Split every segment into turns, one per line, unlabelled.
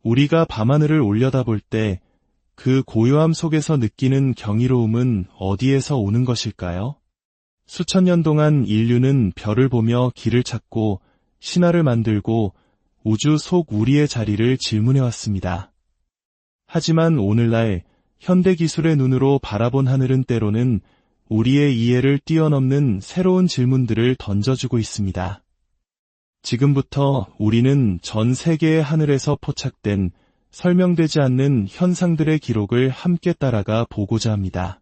우리가 밤하늘을 올려다볼 때 그 고요함 속에서 느끼는 경이로움은 어디에서 오는 것일까요? 수천 년 동안 인류는 별을 보며 길을 찾고 신화를 만들고 우주 속 우리의 자리를 질문해왔습니다. 하지만 오늘날 현대기술의 눈으로 바라본 하늘은 때로는 우리의 이해를 뛰어넘는 새로운 질문들을 던져주고 있습니다. 지금부터 우리는 전 세계의 하늘에서 포착된 설명되지 않는 현상들의 기록을 함께 따라가 보고자 합니다.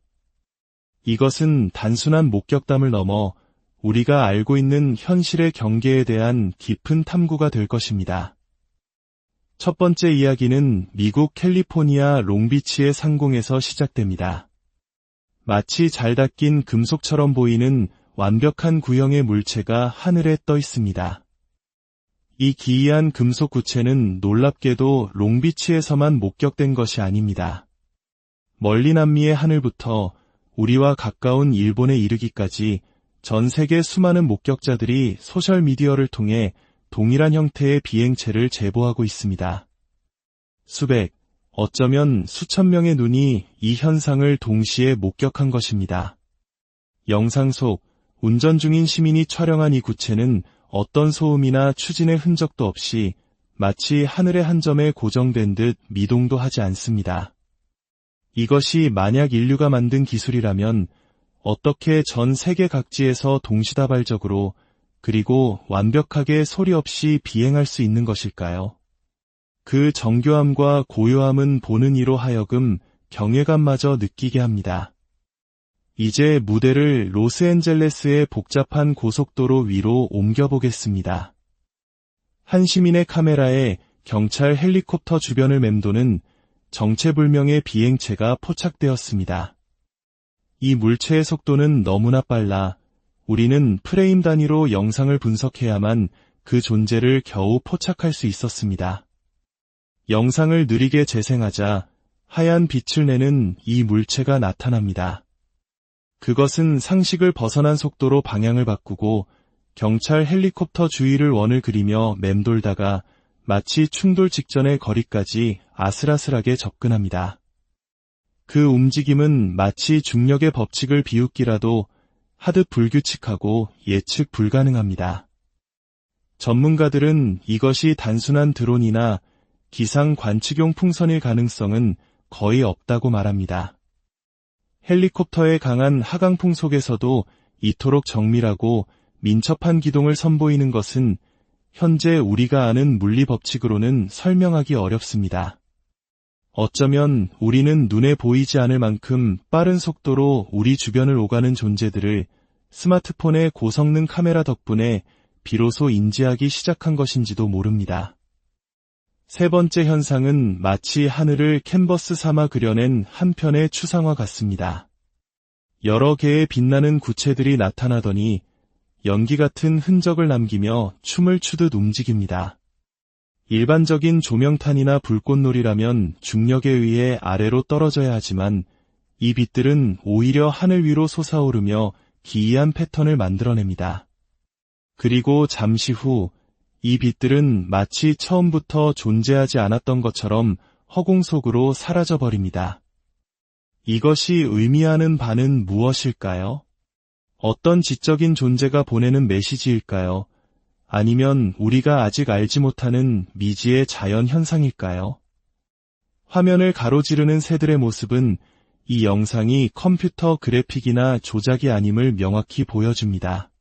이것은 단순한 목격담을 넘어 우리가 알고 있는 현실의 경계에 대한 깊은 탐구가 될 것입니다. 첫 번째 이야기는 미국 캘리포니아 롱비치의 상공에서 시작됩니다. 마치 잘 닦인 금속처럼 보이는 완벽한 구형의 물체가 하늘에 떠 있습니다. 이 기이한 금속 구체는 놀랍게도 롱비치에서만 목격된 것이 아닙니다. 멀리 남미의 하늘부터 우리와 가까운 일본에 이르기까지 전 세계 수많은 목격자들이 소셜미디어를 통해 동일한 형태의 비행체를 제보하고 있습니다. 수백, 어쩌면 수천 명의 눈이 이 현상을 동시에 목격한 것입니다. 영상 속 운전 중인 시민이 촬영한 이 구체는 어떤 소음이나 추진의 흔적도 없이 마치 하늘의 한 점에 고정된 듯 미동도 하지 않습니다. 이것이 만약 인류가 만든 기술이라면 어떻게 전 세계 각지에서 동시다발적으로 그리고 완벽하게 소리 없이 비행할 수 있는 것일까요? 그 정교함과 고요함은 보는 이로 하여금 경외감마저 느끼게 합니다. 이제 무대를 로스앤젤레스의 복잡한 고속도로 위로 옮겨보겠습니다. 한 시민의 카메라에 경찰 헬리콥터 주변을 맴도는 정체불명의 비행체가 포착되었습니다. 이 물체의 속도는 너무나 빨라 우리는 프레임 단위로 영상을 분석해야만 그 존재를 겨우 포착할 수 있었습니다. 영상을 느리게 재생하자 하얀 빛을 내는 이 물체가 나타납니다. 그것은 상식을 벗어난 속도로 방향을 바꾸고 경찰 헬리콥터 주위를 원을 그리며 맴돌다가 마치 충돌 직전의 거리까지 아슬아슬하게 접근합니다. 그 움직임은 마치 중력의 법칙을 비웃기라도 하듯 불규칙하고 예측 불가능합니다. 전문가들은 이것이 단순한 드론이나 기상 관측용 풍선일 가능성은 거의 없다고 말합니다. 헬리콥터의 강한 하강풍 속에서도 이토록 정밀하고 민첩한 기동을 선보이는 것은 현재 우리가 아는 물리 법칙으로는 설명하기 어렵습니다. 어쩌면 우리는 눈에 보이지 않을 만큼 빠른 속도로 우리 주변을 오가는 존재들을 스마트폰의 고성능 카메라 덕분에 비로소 인지하기 시작한 것인지도 모릅니다. 세 번째 현상은 마치 하늘을 캔버스 삼아 그려낸 한 편의 추상화 같습니다. 여러 개의 빛나는 구체들이 나타나더니 연기 같은 흔적을 남기며 춤을 추듯 움직입니다. 일반적인 조명탄이나 불꽃놀이라면 중력에 의해 아래로 떨어져야 하지만 이 빛들은 오히려 하늘 위로 솟아오르며 기이한 패턴을 만들어냅니다. 그리고 잠시 후 이 빛들은 마치 처음부터 존재하지 않았던 것처럼 허공 속으로 사라져버립니다. 이것이 의미하는 바는 무엇일까요? 어떤 지적인 존재가 보내는 메시지일까요? 아니면 우리가 아직 알지 못하는 미지의 자연 현상일까요? 화면을 가로지르는 새들의 모습은 이 영상이 컴퓨터 그래픽이나 조작이 아님을 명확히 보여줍니다.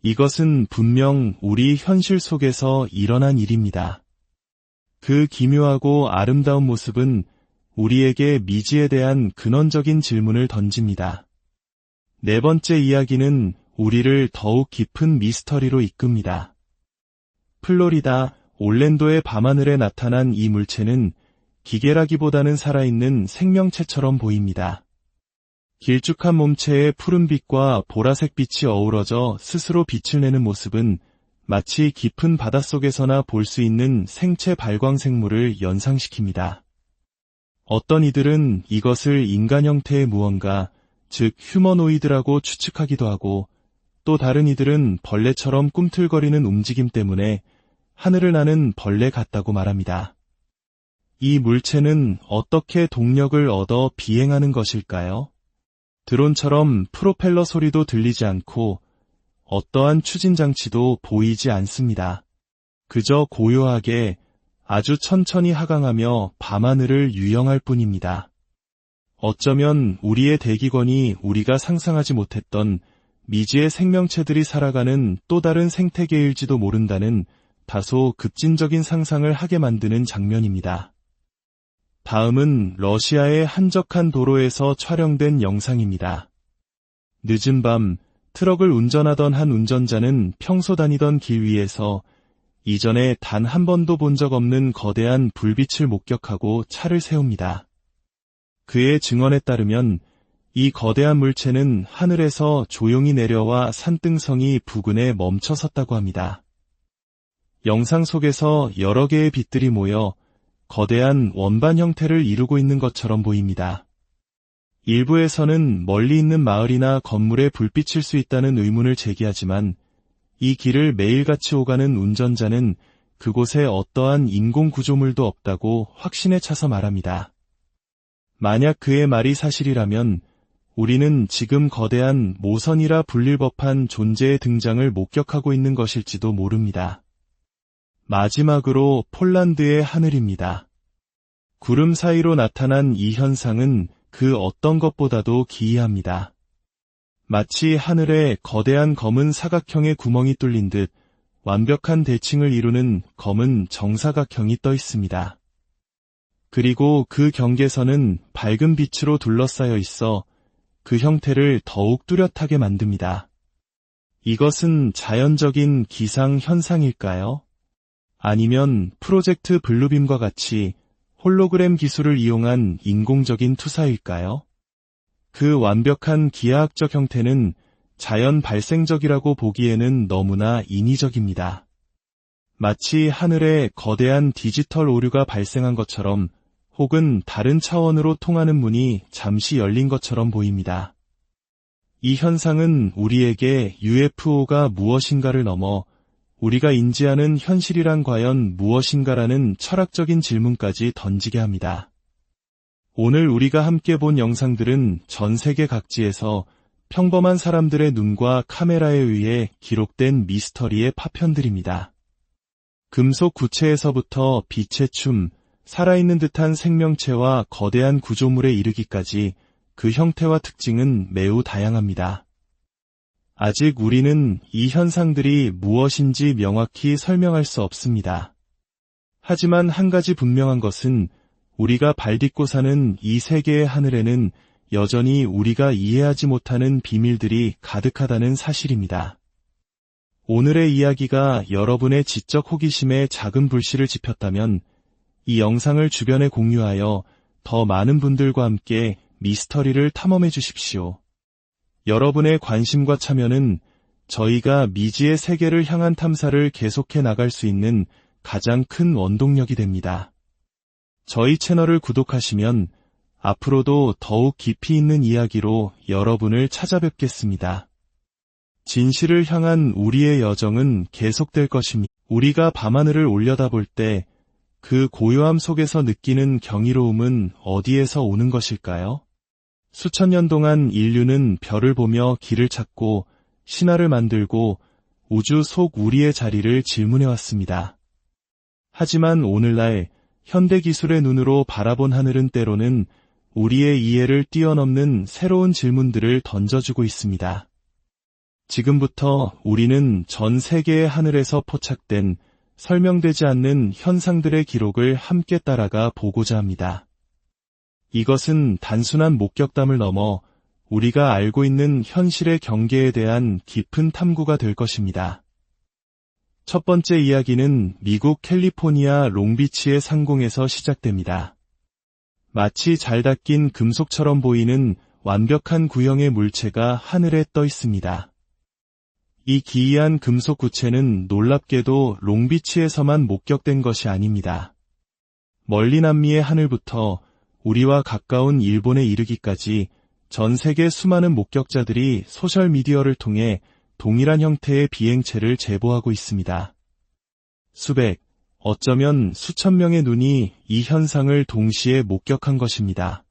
이것은 분명 우리 현실 속에서 일어난 일입니다. 그 기묘하고 아름다운 모습은 우리에게 미지에 대한 근원적인 질문을 던집니다. 네 번째 이야기는 우리를 더욱 깊은 미스터리로 이끕니다. 플로리다, 올랜도의 밤하늘에 나타난 이 물체는 기계라기보다는 살아있는 생명체처럼 보입니다. 길쭉한 몸체의 푸른빛과 보라색 빛이 어우러져 스스로 빛을 내는 모습은 마치 깊은 바닷속에서나 볼 수 있는 생체 발광 생물을 연상시킵니다. 어떤 이들은 이것을 인간 형태의 무언가, 즉 휴머노이드라고 추측하기도 하고 또 다른 이들은 벌레처럼 꿈틀거리는 움직임 때문에 하늘을 나는 벌레 같다고 말합니다. 이 물체는 어떻게 동력을 얻어 비행하는 것일까요? 드론처럼 프로펠러 소리도 들리지 않고 어떠한 추진 장치도 보이지 않습니다. 그저 고요하게 아주 천천히 하강하며 밤하늘을 유영할 뿐입니다. 어쩌면 우리의 대기권이 우리가 상상하지 못했던 미지의 생명체들이 살아가는 또 다른 생태계일지도 모른다는 다소 급진적인 상상을 하게 만드는 장면입니다. 다음은 러시아의 한적한 도로에서 촬영된 영상입니다. 늦은 밤 트럭을 운전하던 한 운전자는 평소 다니던 길 위에서 이전에 단 한 번도 본 적 없는 거대한 불빛을 목격하고 차를 세웁니다. 그의 증언에 따르면 이 거대한 물체는 하늘에서 조용히 내려와 산등성이 부근에 멈춰 섰다고 합니다. 영상 속에서 여러 개의 빛들이 모여 거대한 원반 형태를 이루고 있는 것처럼 보입니다. 일부에서는 멀리 있는 마을이나 건물에 불빛일 수 있다는 의문을 제기하지만 이 길을 매일같이 오가는 운전자는 그곳에 어떠한 인공 구조물도 없다고 확신에 차서 말합니다. 만약 그의 말이 사실이라면 우리는 지금 거대한 모선이라 불릴 법한 존재의 등장을 목격하고 있는 것일지도 모릅니다. 마지막으로 폴란드의 하늘입니다. 구름 사이로 나타난 이 현상은 그 어떤 것보다도 기이합니다. 마치 하늘에 거대한 검은 사각형의 구멍이 뚫린 듯 완벽한 대칭을 이루는 검은 정사각형이 떠 있습니다. 그리고 그 경계선은 밝은 빛으로 둘러싸여 있어 그 형태를 더욱 뚜렷하게 만듭니다. 이것은 자연적인 기상 현상일까요? 아니면 프로젝트 블루빔과 같이 홀로그램 기술을 이용한 인공적인 투사일까요? 그 완벽한 기하학적 형태는 자연 발생적이라고 보기에는 너무나 인위적입니다. 마치 하늘에 거대한 디지털 오류가 발생한 것처럼 혹은 다른 차원으로 통하는 문이 잠시 열린 것처럼 보입니다. 이 현상은 우리에게 UFO가 무엇인가를 넘어 우리가 인지하는 현실이란 과연 무엇인가라는 철학적인 질문까지 던지게 합니다. 오늘 우리가 함께 본 영상들은 전 세계 각지에서 평범한 사람들의 눈과 카메라에 의해 기록된 미스터리의 파편들입니다. 금속 구체에서부터 빛의 춤, 살아있는 듯한 생명체와 거대한 구조물에 이르기까지 그 형태와 특징은 매우 다양합니다. 아직 우리는 이 현상들이 무엇인지 명확히 설명할 수 없습니다. 하지만 한 가지 분명한 것은 우리가 발딛고 사는 이 세계의 하늘에는 여전히 우리가 이해하지 못하는 비밀들이 가득하다는 사실입니다. 오늘의 이야기가 여러분의 지적 호기심에 작은 불씨를 지폈다면 이 영상을 주변에 공유하여 더 많은 분들과 함께 미스터리를 탐험해 주십시오. 여러분의 관심과 참여는 저희가 미지의 세계를 향한 탐사를 계속해 나갈 수 있는 가장 큰 원동력이 됩니다. 저희 채널을 구독하시면 앞으로도 더욱 깊이 있는 이야기로 여러분을 찾아뵙겠습니다. 진실을 향한 우리의 여정은 계속될 것입니다. 우리가 밤하늘을 올려다볼 때 그 고요함 속에서 느끼는 경이로움은 어디에서 오는 것일까요? 수천 년 동안 인류는 별을 보며 길을 찾고 신화를 만들고 우주 속 우리의 자리를 질문해왔습니다. 하지만 오늘날 현대기술의 눈으로 바라본 하늘은 때로는 우리의 이해를 뛰어넘는 새로운 질문들을 던져주고 있습니다. 지금부터 우리는 전 세계의 하늘에서 포착된 설명되지 않는 현상들의 기록을 함께 따라가 보고자 합니다. 이것은 단순한 목격담을 넘어 우리가 알고 있는 현실의 경계에 대한 깊은 탐구가 될 것입니다. 첫 번째 이야기는 미국 캘리포니아 롱비치의 상공에서 시작됩니다. 마치 잘 닦인 금속처럼 보이는 완벽한 구형의 물체가 하늘에 떠 있습니다. 이 기이한 금속 구체는 놀랍게도 롱비치에서만 목격된 것이 아닙니다. 멀리 남미의 하늘부터 우리와 가까운 일본에 이르기까지 전 세계 수많은 목격자들이 소셜미디어를 통해 동일한 형태의 비행체를 제보하고 있습니다. 수백, 어쩌면 수천 명의 눈이 이 현상을 동시에 목격한 것입니다.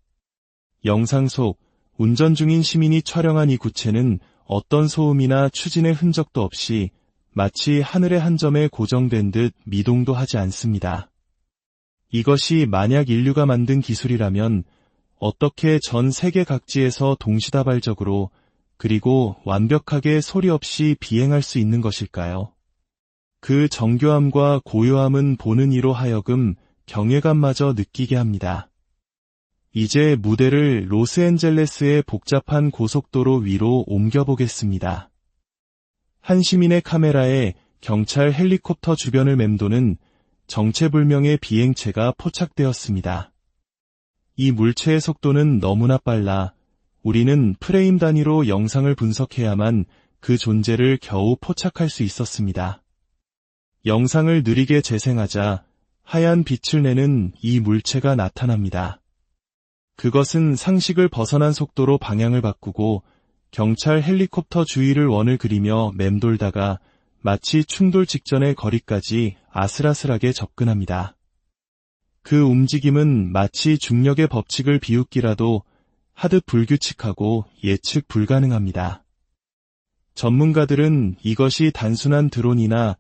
영상 속 운전 중인 시민이 촬영한 이 구체는 어떤 소음이나 추진의 흔적도 없이 마치 하늘의 한 점에 고정된 듯 미동도 하지 않습니다. 이것이 만약 인류가 만든 기술이라면 어떻게 전 세계 각지에서 동시다발적으로 그리고 완벽하게 소리 없이 비행할 수 있는 것일까요? 그 정교함과 고요함은 보는 이로 하여금 경외감마저 느끼게 합니다. 이제 무대를 로스앤젤레스의 복잡한 고속도로 위로 옮겨보겠습니다. 한 시민의 카메라에 경찰 헬리콥터 주변을 맴도는 정체불명의 비행체가 포착되었습니다. 이 물체의 속도는 너무나 빨라 우리는 프레임 단위로 영상을 분석해야만 그 존재를 겨우 포착할 수 있었습니다. 영상을 느리게 재생하자 하얀 빛을 내는 이 물체가 나타납니다. 그것은 상식을 벗어난 속도로 방향을 바꾸고 경찰 헬리콥터 주위를 원을 그리며 맴돌다가 마치 충돌 직전의 거리까지 아슬아슬하게 접근합니다. 그 움직임은 마치 중력의 법칙을 비웃기라도 하듯 불규칙하고 예측 불가능합니다. 전문가들은 이것이 단순한 드론이나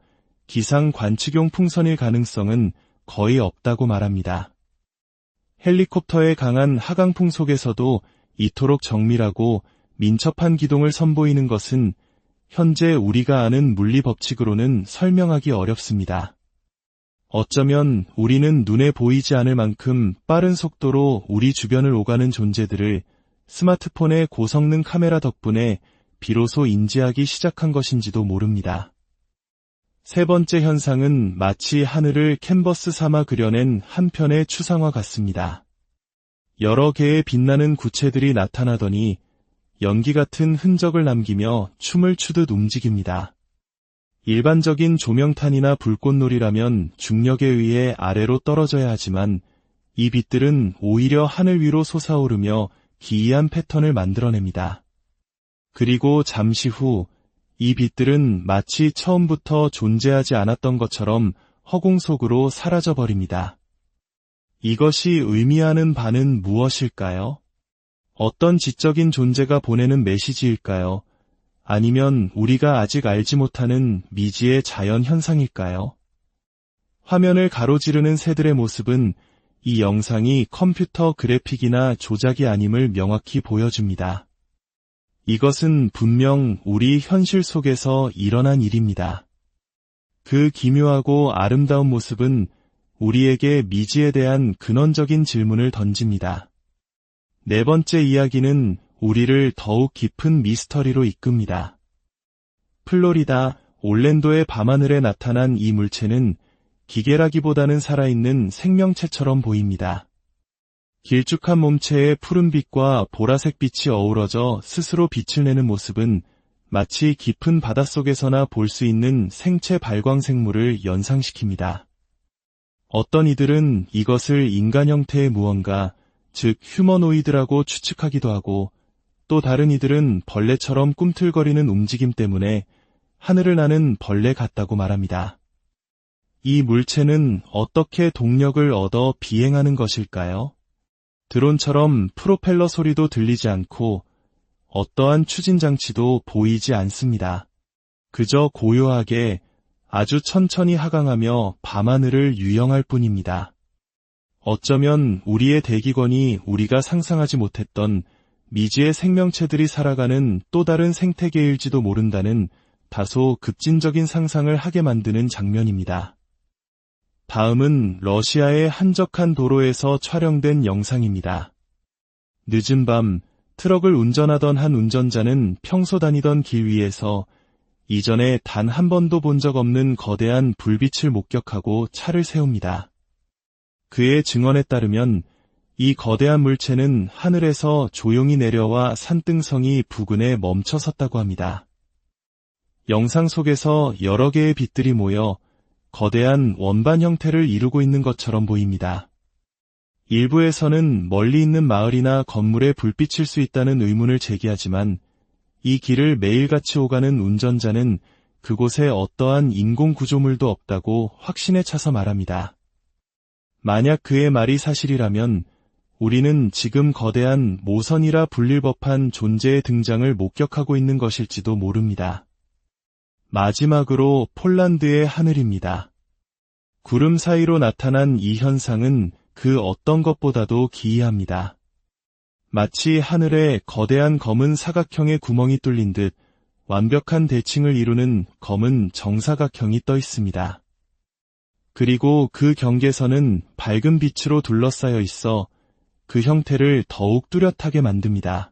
기상 관측용 풍선일 가능성은 거의 없다고 말합니다. 헬리콥터의 강한 하강풍 속에서도 이토록 정밀하고 민첩한 기동을 선보이는 것은 현재 우리가 아는 물리 법칙으로는 설명하기 어렵습니다. 어쩌면 우리는 눈에 보이지 않을 만큼 빠른 속도로 우리 주변을 오가는 존재들을 스마트폰의 고성능 카메라 덕분에 비로소 인지하기 시작한 것인지도 모릅니다. 세 번째 현상은 마치 하늘을 캔버스 삼아 그려낸 한 편의 추상화 같습니다. 여러 개의 빛나는 구체들이 나타나더니 연기 같은 흔적을 남기며 춤을 추듯 움직입니다. 일반적인 조명탄이나 불꽃놀이라면 중력에 의해 아래로 떨어져야 하지만 이 빛들은 오히려 하늘 위로 솟아오르며 기이한 패턴을 만들어냅니다. 그리고 잠시 후 이 빛들은 마치 처음부터 존재하지 않았던 것처럼 허공 속으로 사라져버립니다. 이것이 의미하는 바는 무엇일까요? 어떤 지적인 존재가 보내는 메시지일까요? 아니면 우리가 아직 알지 못하는 미지의 자연 현상일까요? 화면을 가로지르는 새들의 모습은 이 영상이 컴퓨터 그래픽이나 조작이 아님을 명확히 보여줍니다. 이것은 분명 우리 현실 속에서 일어난 일입니다. 그 기묘하고 아름다운 모습은 우리에게 미지에 대한 근원적인 질문을 던집니다. 네 번째 이야기는 우리를 더욱 깊은 미스터리로 이끕니다. 플로리다, 올랜도의 밤하늘에 나타난 이 물체는 기계라기보다는 살아있는 생명체처럼 보입니다. 길쭉한 몸체의 푸른빛과 보라색 빛이 어우러져 스스로 빛을 내는 모습은 마치 깊은 바닷속에서나 볼 수 있는 생체 발광생물을 연상시킵니다. 어떤 이들은 이것을 인간 형태의 무언가, 즉 휴머노이드라고 추측하기도 하고 또 다른 이들은 벌레처럼 꿈틀거리는 움직임 때문에 하늘을 나는 벌레 같다고 말합니다. 이 물체는 어떻게 동력을 얻어 비행하는 것일까요? 드론처럼 프로펠러 소리도 들리지 않고 어떠한 추진 장치도 보이지 않습니다. 그저 고요하게 아주 천천히 하강하며 밤하늘을 유영할 뿐입니다. 어쩌면 우리의 대기권이 우리가 상상하지 못했던 미지의 생명체들이 살아가는 또 다른 생태계일지도 모른다는 다소 급진적인 상상을 하게 만드는 장면입니다. 다음은 러시아의 한적한 도로에서 촬영된 영상입니다. 늦은 밤 트럭을 운전하던 한 운전자는 평소 다니던 길 위에서 이전에 단 한 번도 본 적 없는 거대한 불빛을 목격하고 차를 세웁니다. 그의 증언에 따르면 이 거대한 물체는 하늘에서 조용히 내려와 산등성이 부근에 멈춰 섰다고 합니다. 영상 속에서 여러 개의 빛들이 모여 거대한 원반 형태를 이루고 있는 것처럼 보입니다. 일부에서는 멀리 있는 마을이나 건물에 불빛일 수 있다는 의문을 제기하지만 이 길을 매일같이 오가는 운전자는 그곳에 어떠한 인공 구조물도 없다고 확신에 차서 말합니다. 만약 그의 말이 사실이라면 우리는 지금 거대한 모선이라 불릴 법한 존재의 등장을 목격하고 있는 것일지도 모릅니다. 마지막으로 폴란드의 하늘입니다. 구름 사이로 나타난 이 현상은 그 어떤 것보다도 기이합니다. 마치 하늘에 거대한 검은 사각형의 구멍이 뚫린 듯 완벽한 대칭을 이루는 검은 정사각형이 떠 있습니다. 그리고 그 경계선은 밝은 빛으로 둘러싸여 있어 그 형태를 더욱 뚜렷하게 만듭니다.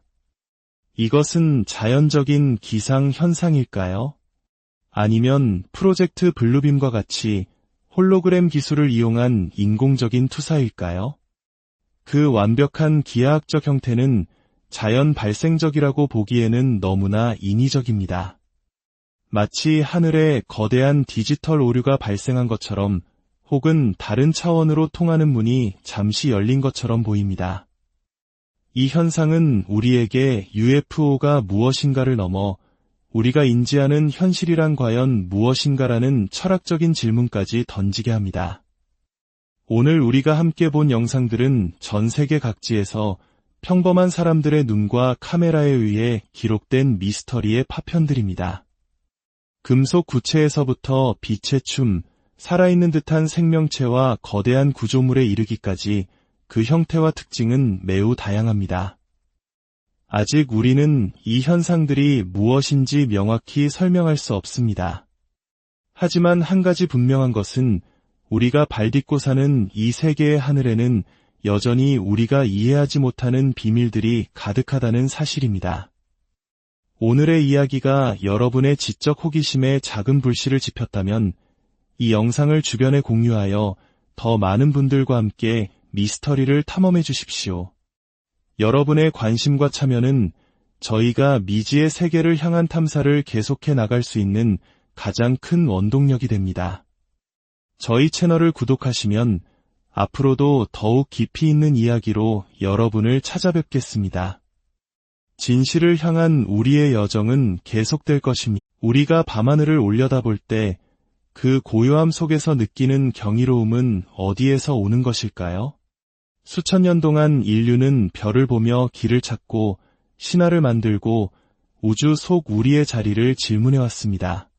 이것은 자연적인 기상 현상일까요? 아니면 프로젝트 블루빔과 같이 홀로그램 기술을 이용한 인공적인 투사일까요? 그 완벽한 기하학적 형태는 자연 발생적이라고 보기에는 너무나 인위적입니다. 마치 하늘에 거대한 디지털 오류가 발생한 것처럼 혹은 다른 차원으로 통하는 문이 잠시 열린 것처럼 보입니다. 이 현상은 우리에게 UFO가 무엇인가를 넘어 우리가 인지하는 현실이란 과연 무엇인가라는 철학적인 질문까지 던지게 합니다. 오늘 우리가 함께 본 영상들은 전 세계 각지에서 평범한 사람들의 눈과 카메라에 의해 기록된 미스터리의 파편들입니다. 금속 구체에서부터 빛의 춤, 살아있는 듯한 생명체와 거대한 구조물에 이르기까지 그 형태와 특징은 매우 다양합니다. 아직 우리는 이 현상들이 무엇인지 명확히 설명할 수 없습니다. 하지만 한 가지 분명한 것은 우리가 발딛고 사는 이 세계의 하늘에는 여전히 우리가 이해하지 못하는 비밀들이 가득하다는 사실입니다. 오늘의 이야기가 여러분의 지적 호기심에 작은 불씨를 지폈다면 이 영상을 주변에 공유하여 더 많은 분들과 함께 미스터리를 탐험해 주십시오. 여러분의 관심과 참여는 저희가 미지의 세계를 향한 탐사를 계속해 나갈 수 있는 가장 큰 원동력이 됩니다. 저희 채널을 구독하시면 앞으로도 더욱 깊이 있는 이야기로 여러분을 찾아뵙겠습니다. 진실을 향한 우리의 여정은 계속될 것입니다. 우리가 밤하늘을 올려다볼 때 그 고요함 속에서 느끼는 경이로움은 어디에서 오는 것일까요? 수천 년 동안 인류는 별을 보며 길을 찾고 신화를 만들고 우주 속 우리의 자리를 질문해왔습니다.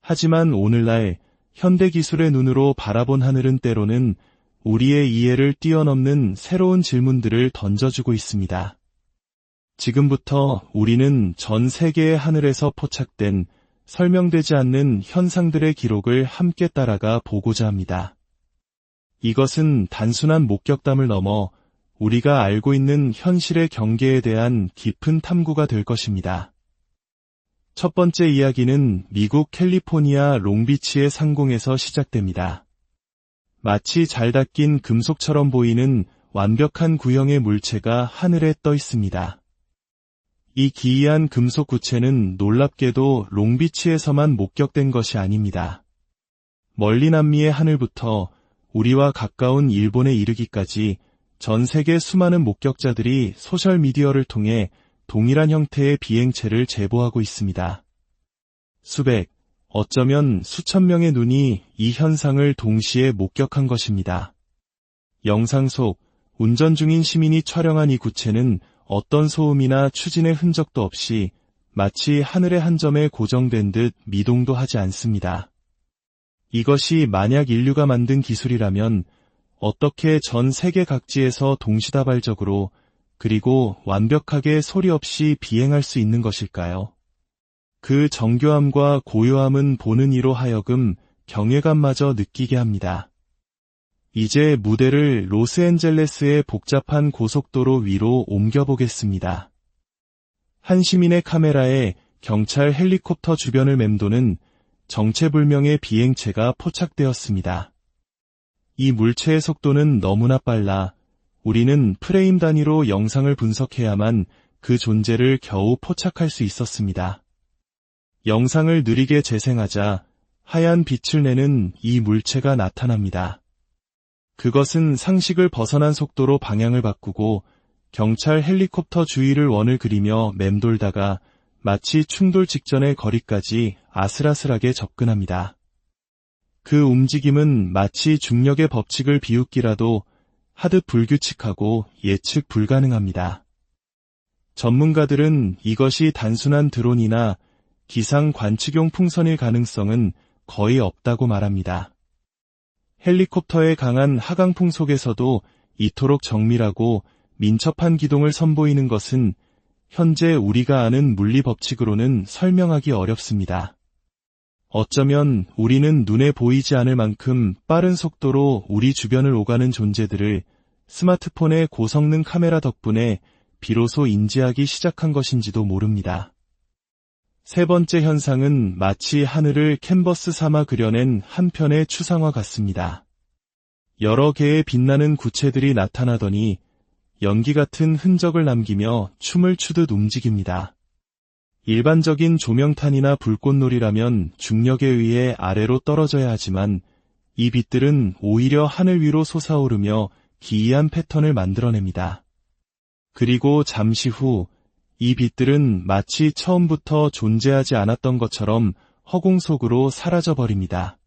하지만 오늘날 현대 기술의 눈으로 바라본 하늘은 때로는 우리의 이해를 뛰어넘는 새로운 질문들을 던져주고 있습니다. 지금부터 우리는 전 세계의 하늘에서 포착된 설명되지 않는 현상들의 기록을 함께 따라가 보고자 합니다. 이것은 단순한 목격담을 넘어 우리가 알고 있는 현실의 경계에 대한 깊은 탐구가 될 것입니다. 첫 번째 이야기는 미국 캘리포니아 롱비치의 상공에서 시작됩니다. 마치 잘 닦인 금속처럼 보이는 완벽한 구형의 물체가 하늘에 떠 있습니다. 이 기이한 금속 구체는 놀랍게도 롱비치에서만 목격된 것이 아닙니다. 멀리 남미의 하늘부터 우리와 가까운 일본에 이르기까지 전 세계 수많은 목격자들이 소셜미디어를 통해 동일한 형태의 비행체를 제보하고 있습니다. 수백, 어쩌면 수천 명의 눈이 이 현상을 동시에 목격한 것입니다. 영상 속 운전 중인 시민이 촬영한 이 구체는 어떤 소음이나 추진의 흔적도 없이 마치 하늘의 한 점에 고정된 듯 미동도 하지 않습니다. 이것이 만약 인류가 만든 기술이라면 어떻게 전 세계 각지에서 동시다발적으로 그리고 완벽하게 소리 없이 비행할 수 있는 것일까요? 그 정교함과 고요함은 보는 이로 하여금 경외감마저 느끼게 합니다. 이제 무대를 로스앤젤레스의 복잡한 고속도로 위로 옮겨보겠습니다. 한 시민의 카메라에 경찰 헬리콥터 주변을 맴도는 정체불명의 비행체가 포착되었습니다. 이 물체의 속도는 너무나 빨라 우리는 프레임 단위로 영상을 분석해야만 그 존재를 겨우 포착할 수 있었습니다. 영상을 느리게 재생하자 하얀 빛을 내는 이 물체가 나타납니다. 그것은 상식을 벗어난 속도로 방향을 바꾸고 경찰 헬리콥터 주위를 원을 그리며 맴돌다가 마치 충돌 직전의 거리까지 아슬아슬하게 접근합니다. 그 움직임은 마치 중력의 법칙을 비웃기라도 하듯 불규칙하고 예측 불가능합니다. 전문가들은 이것이 단순한 드론이나 기상 관측용 풍선일 가능성은 거의 없다고 말합니다. 헬리콥터의 강한 하강풍 속에서도 이토록 정밀하고 민첩한 기동을 선보이는 것은 현재 우리가 아는 물리 법칙으로는 설명하기 어렵습니다. 어쩌면 우리는 눈에 보이지 않을 만큼 빠른 속도로 우리 주변을 오가는 존재들을 스마트폰의 고성능 카메라 덕분에 비로소 인지하기 시작한 것인지도 모릅니다. 세 번째 현상은 마치 하늘을 캔버스 삼아 그려낸 한 편의 추상화 같습니다. 여러 개의 빛나는 구체들이 나타나더니 연기 같은 흔적을 남기며 춤을 추듯 움직입니다. 일반적인 조명탄이나 불꽃놀이라면 중력에 의해 아래로 떨어져야 하지만 이 빛들은 오히려 하늘 위로 솟아오르며 기이한 패턴을 만들어냅니다. 그리고 잠시 후 이 빛들은 마치 처음부터 존재하지 않았던 것처럼 허공 속으로 사라져버립니다.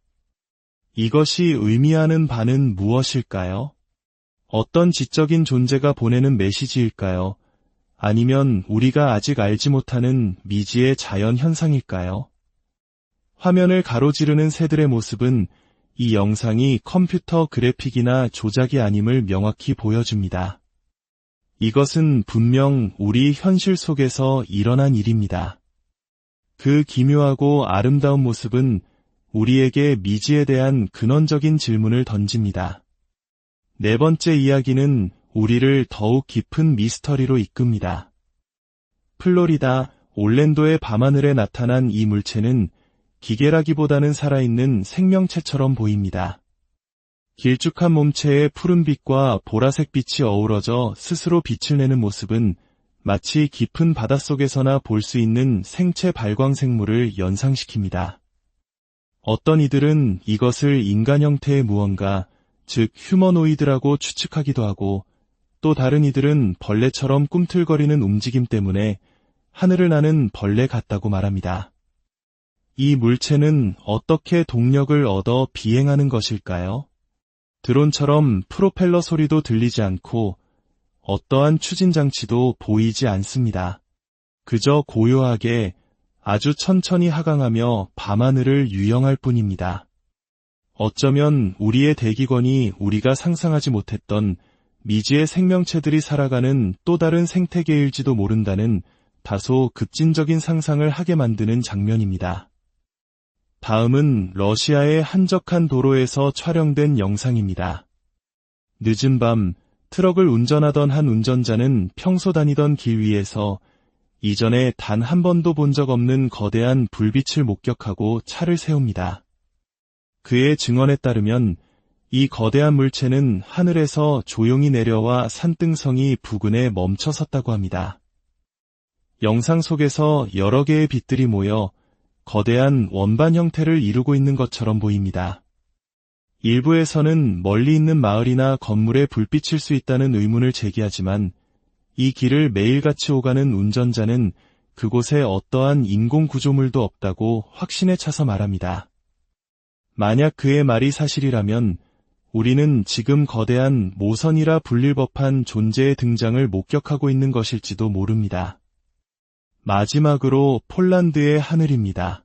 이것이 의미하는 바는 무엇일까요? 어떤 지적인 존재가 보내는 메시지일까요? 아니면 우리가 아직 알지 못하는 미지의 자연 현상일까요? 화면을 가로지르는 새들의 모습은 이 영상이 컴퓨터 그래픽이나 조작이 아님을 명확히 보여줍니다. 이것은 분명 우리 현실 속에서 일어난 일입니다. 그 기묘하고 아름다운 모습은 우리에게 미지에 대한 근원적인 질문을 던집니다. 네 번째 이야기는 우리를 더욱 깊은 미스터리로 이끕니다. 플로리다, 올랜도의 밤하늘에 나타난 이 물체는 기계라기보다는 살아있는 생명체처럼 보입니다. 길쭉한 몸체의 푸른빛과 보라색 빛이 어우러져 스스로 빛을 내는 모습은 마치 깊은 바닷속에서나 볼 수 있는 생체 발광 생물을 연상시킵니다. 어떤 이들은 이것을 인간 형태의 무언가, 즉 휴머노이드라고 추측하기도 하고 또 다른 이들은 벌레처럼 꿈틀거리는 움직임 때문에 하늘을 나는 벌레 같다고 말합니다. 이 물체는 어떻게 동력을 얻어 비행하는 것일까요? 드론처럼 프로펠러 소리도 들리지 않고 어떠한 추진 장치도 보이지 않습니다. 그저 고요하게 아주 천천히 하강하며 밤하늘을 유영할 뿐입니다. 어쩌면 우리의 대기권이 우리가 상상하지 못했던 미지의 생명체들이 살아가는 또 다른 생태계일지도 모른다는 다소 급진적인 상상을 하게 만드는 장면입니다. 다음은 러시아의 한적한 도로에서 촬영된 영상입니다. 늦은 밤 트럭을 운전하던 한 운전자는 평소 다니던 길 위에서 이전에 단 한 번도 본 적 없는 거대한 불빛을 목격하고 차를 세웁니다. 그의 증언에 따르면 이 거대한 물체는 하늘에서 조용히 내려와 산등성이 부근에 멈춰 섰다고 합니다. 영상 속에서 여러 개의 빛들이 모여 거대한 원반 형태를 이루고 있는 것처럼 보입니다. 일부에서는 멀리 있는 마을이나 건물에 불빛일 수 있다는 의문을 제기하지만 이 길을 매일같이 오가는 운전자는 그곳에 어떠한 인공 구조물도 없다고 확신에 차서 말합니다. 만약 그의 말이 사실이라면 우리는 지금 거대한 모선이라 불릴 법한 존재의 등장을 목격하고 있는 것일지도 모릅니다. 마지막으로 폴란드의 하늘입니다.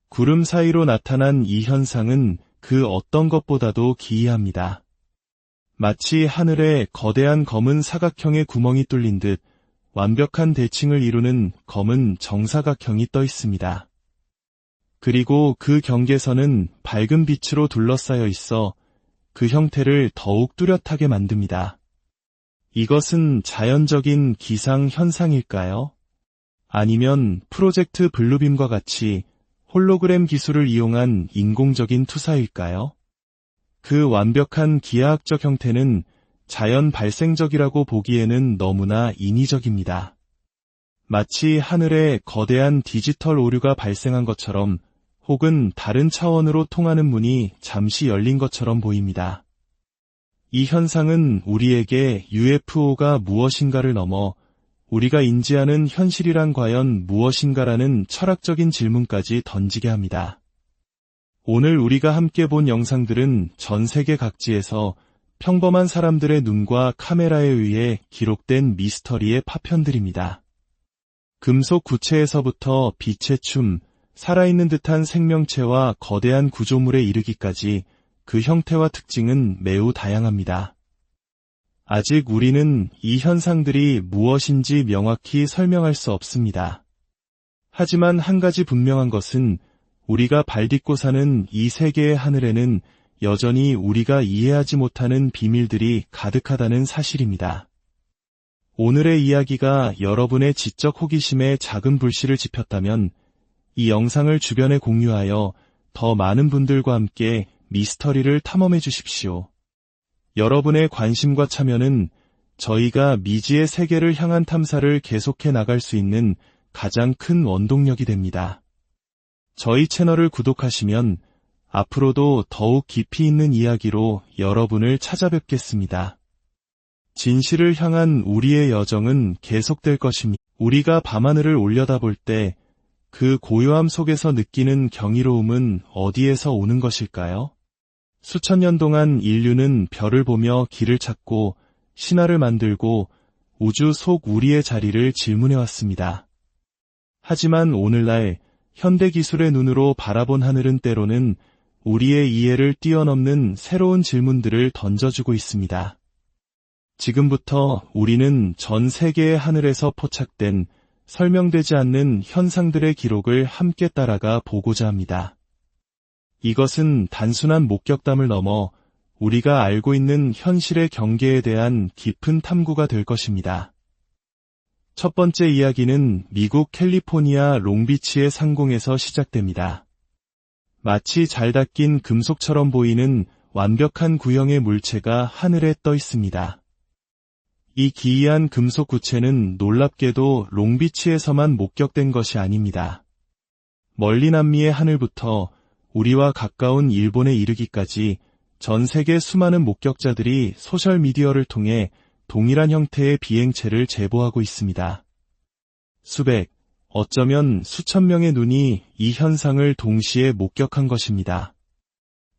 구름 사이로 나타난 이 현상은 그 어떤 것보다도 기이합니다. 마치 하늘에 거대한 검은 사각형의 구멍이 뚫린 듯 완벽한 대칭을 이루는 검은 정사각형이 떠 있습니다. 그리고 그 경계선은 밝은 빛으로 둘러싸여 있어 그 형태를 더욱 뚜렷하게 만듭니다. 이것은 자연적인 기상 현상일까요? 아니면 프로젝트 블루빔과 같이 홀로그램 기술을 이용한 인공적인 투사일까요? 그 완벽한 기하학적 형태는 자연 발생적이라고 보기에는 너무나 인위적입니다. 마치 하늘에 거대한 디지털 오류가 발생한 것처럼 혹은 다른 차원으로 통하는 문이 잠시 열린 것처럼 보입니다. 이 현상은 우리에게 UFO가 무엇인가를 넘어 우리가 인지하는 현실이란 과연 무엇인가라는 철학적인 질문까지 던지게 합니다. 오늘 우리가 함께 본 영상들은 전 세계 각지에서 평범한 사람들의 눈과 카메라에 의해 기록된 미스터리의 파편들입니다. 금속 구체에서부터 빛의 춤, 살아있는 듯한 생명체와 거대한 구조물에 이르기까지 그 형태와 특징은 매우 다양합니다. 아직 우리는 이 현상들이 무엇인지 명확히 설명할 수 없습니다. 하지만 한 가지 분명한 것은 우리가 발딛고 사는 이 세계의 하늘에는 여전히 우리가 이해하지 못하는 비밀들이 가득하다는 사실입니다. 오늘의 이야기가 여러분의 지적 호기심에 작은 불씨를 지폈다면 이 영상을 주변에 공유하여 더 많은 분들과 함께 미스터리를 탐험해 주십시오. 여러분의 관심과 참여는 저희가 미지의 세계를 향한 탐사를 계속해 나갈 수 있는 가장 큰 원동력이 됩니다. 저희 채널을 구독하시면 앞으로도 더욱 깊이 있는 이야기로 여러분을 찾아뵙겠습니다. 진실을 향한 우리의 여정은 계속될 것입니다. 우리가 밤하늘을 올려다볼 때 그 고요함 속에서 느끼는 경이로움은 어디에서 오는 것일까요? 수천 년 동안 인류는 별을 보며 길을 찾고 신화를 만들고 우주 속 우리의 자리를 질문해왔습니다. 하지만 오늘날 현대기술의 눈으로 바라본 하늘은 때로는 우리의 이해를 뛰어넘는 새로운 질문들을 던져주고 있습니다. 지금부터 우리는 전 세계의 하늘에서 포착된 설명되지 않는 현상들의 기록을 함께 따라가 보고자 합니다. 이것은 단순한 목격담을 넘어 우리가 알고 있는 현실의 경계에 대한 깊은 탐구가 될 것입니다. 첫 번째 이야기는 미국 캘리포니아 롱비치의 상공에서 시작됩니다. 마치 잘 닦인 금속처럼 보이는 완벽한 구형의 물체가 하늘에 떠 있습니다. 이 기이한 금속 구체는 놀랍게도 롱비치에서만 목격된 것이 아닙니다. 멀리 남미의 하늘부터 우리와 가까운 일본에 이르기까지 전 세계 수많은 목격자들이 소셜미디어를 통해 동일한 형태의 비행체를 제보하고 있습니다. 수백, 어쩌면 수천 명의 눈이 이 현상을 동시에 목격한 것입니다.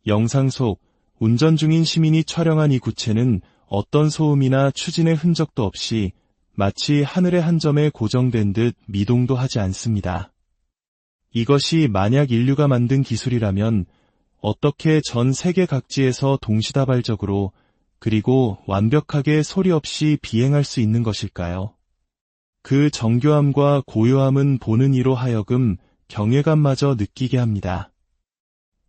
영상 속 운전 중인 시민이 촬영한 이 구체는 어떤 소음이나 추진의 흔적도 없이 마치 하늘의 한 점에 고정된 듯 미동도 하지 않습니다. 이것이 만약 인류가 만든 기술이라면 어떻게 전 세계 각지에서 동시다발적으로 그리고 완벽하게 소리 없이 비행할 수 있는 것일까요? 그 정교함과 고요함은 보는 이로 하여금 경외감마저 느끼게 합니다.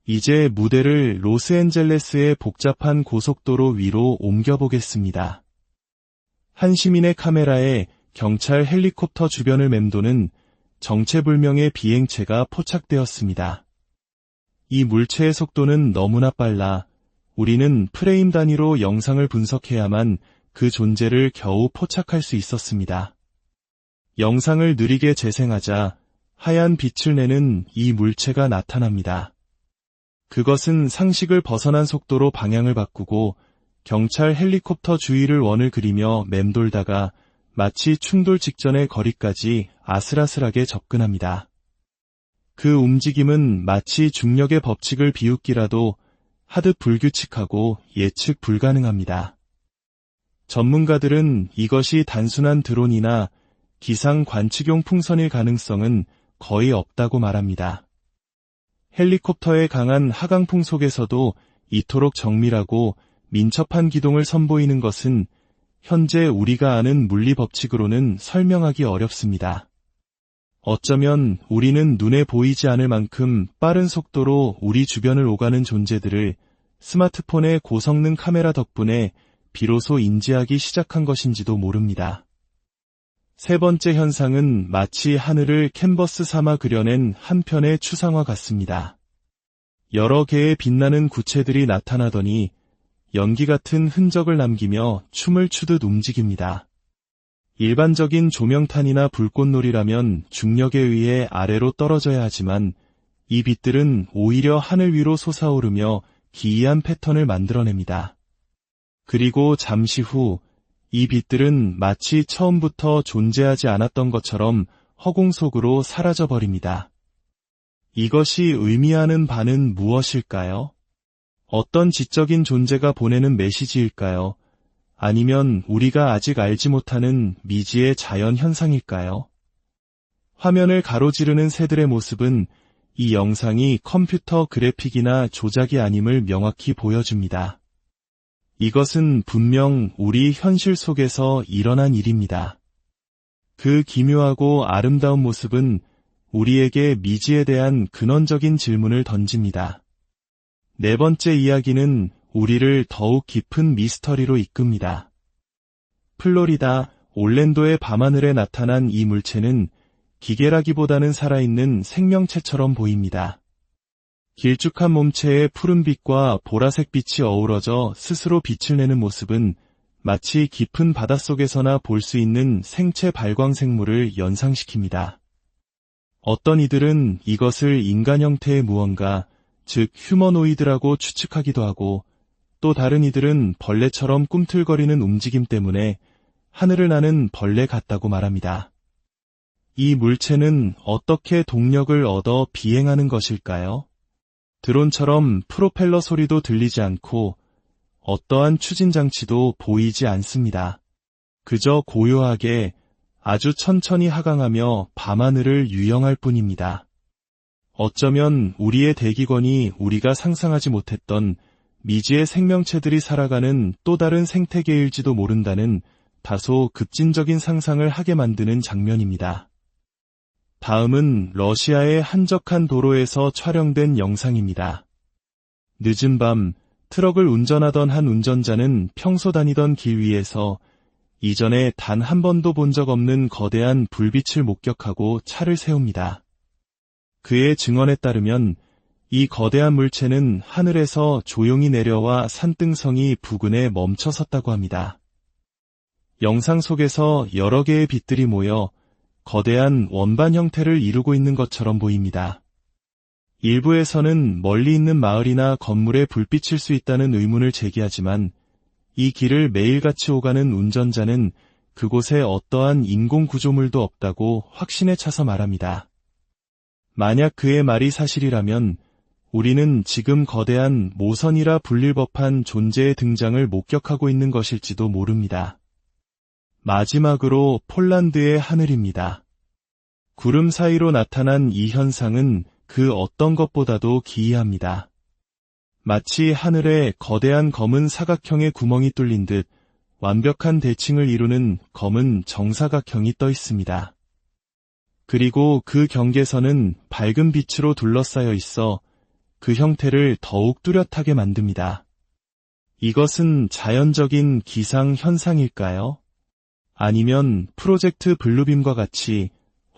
이제 무대를 로스앤젤레스의 복잡한 고속도로 위로 옮겨보겠습니다. 한 시민의 카메라에 경찰 헬리콥터 주변을 맴도는 정체불명의 비행체가 포착되었습니다. 이 물체의 속도는 너무나 빨라 우리는 프레임 단위로 영상을 분석해야만 그 존재를 겨우 포착할 수 있었습니다. 영상을 느리게 재생하자 하얀 빛을 내는 이 물체가 나타납니다. 그것은 상식을 벗어난 속도로 방향을 바꾸고 경찰 헬리콥터 주위를 원을 그리며 맴돌다가 마치 충돌 직전의 거리까지 아슬아슬하게 접근합니다. 그 움직임은 마치 중력의 법칙을 비웃기라도 하듯 불규칙하고 예측 불가능합니다. 전문가들은 이것이 단순한 드론이나 기상 관측용 풍선일 가능성은 거의 없다고 말합니다. 헬리콥터의 강한 하강풍 속에서도 이토록 정밀하고 민첩한 기동을 선보이는 것은 현재 우리가 아는 물리 법칙으로는 설명하기 어렵습니다. 어쩌면 우리는 눈에 보이지 않을 만큼 빠른 속도로 우리 주변을 오가는 존재들을 스마트폰의 고성능 카메라 덕분에 비로소 인지하기 시작한 것인지도 모릅니다. 세 번째 현상은 마치 하늘을 캔버스 삼아 그려낸 한 편의 추상화 같습니다. 여러 개의 빛나는 구체들이 나타나더니 연기 같은 흔적을 남기며 춤을 추듯 움직입니다. 일반적인 조명탄이나 불꽃놀이라면 중력에 의해 아래로 떨어져야 하지만 이 빛들은 오히려 하늘 위로 솟아오르며 기이한 패턴을 만들어냅니다. 그리고 잠시 후 이 빛들은 마치 처음부터 존재하지 않았던 것처럼 허공 속으로 사라져버립니다. 이것이 의미하는 바는 무엇일까요? 어떤 지적인 존재가 보내는 메시지일까요? 아니면 우리가 아직 알지 못하는 미지의 자연 현상일까요? 화면을 가로지르는 새들의 모습은 이 영상이 컴퓨터 그래픽이나 조작이 아님을 명확히 보여줍니다. 이것은 분명 우리 현실 속에서 일어난 일입니다. 그 기묘하고 아름다운 모습은 우리에게 미지에 대한 근원적인 질문을 던집니다. 네 번째 이야기는 우리를 더욱 깊은 미스터리로 이끕니다. 플로리다, 올랜도의 밤하늘에 나타난 이 물체는 기계라기보다는 살아있는 생명체처럼 보입니다. 길쭉한 몸체의 푸른빛과 보라색 빛이 어우러져 스스로 빛을 내는 모습은 마치 깊은 바닷속에서나 볼 수 있는 생체 발광 생물을 연상시킵니다. 어떤 이들은 이것을 인간 형태의 무언가, 즉 휴머노이드라고 추측하기도 하고, 또 다른 이들은 벌레처럼 꿈틀거리는 움직임 때문에 하늘을 나는 벌레 같다고 말합니다. 이 물체는 어떻게 동력을 얻어 비행하는 것일까요? 드론처럼 프로펠러 소리도 들리지 않고 어떠한 추진 장치도 보이지 않습니다. 그저 고요하게 아주 천천히 하강하며 밤하늘을 유영할 뿐입니다. 어쩌면 우리의 대기권이 우리가 상상하지 못했던 미지의 생명체들이 살아가는 또 다른 생태계일지도 모른다는 다소 급진적인 상상을 하게 만드는 장면입니다. 다음은 러시아의 한적한 도로에서 촬영된 영상입니다. 늦은 밤, 트럭을 운전하던 한 운전자는 평소 다니던 길 위에서 이전에 단 한 번도 본 적 없는 거대한 불빛을 목격하고 차를 세웁니다. 그의 증언에 따르면 이 거대한 물체는 하늘에서 조용히 내려와 산등성이 부근에 멈춰 섰다고 합니다. 영상 속에서 여러 개의 빛들이 모여 거대한 원반 형태를 이루고 있는 것처럼 보입니다. 일부에서는 멀리 있는 마을이나 건물에 불빛일 수 있다는 의문을 제기하지만 이 길을 매일같이 오가는 운전자는 그곳에 어떠한 인공 구조물도 없다고 확신에 차서 말합니다. 만약 그의 말이 사실이라면 우리는 지금 거대한 모선이라 불릴 법한 존재의 등장을 목격하고 있는 것일지도 모릅니다. 마지막으로 폴란드의 하늘입니다. 구름 사이로 나타난 이 현상은 그 어떤 것보다도 기이합니다. 마치 하늘에 거대한 검은 사각형의 구멍이 뚫린 듯 완벽한 대칭을 이루는 검은 정사각형이 떠 있습니다. 그리고 그 경계선은 밝은 빛으로 둘러싸여 있어 그 형태를 더욱 뚜렷하게 만듭니다. 이것은 자연적인 기상 현상일까요? 아니면 프로젝트 블루빔과 같이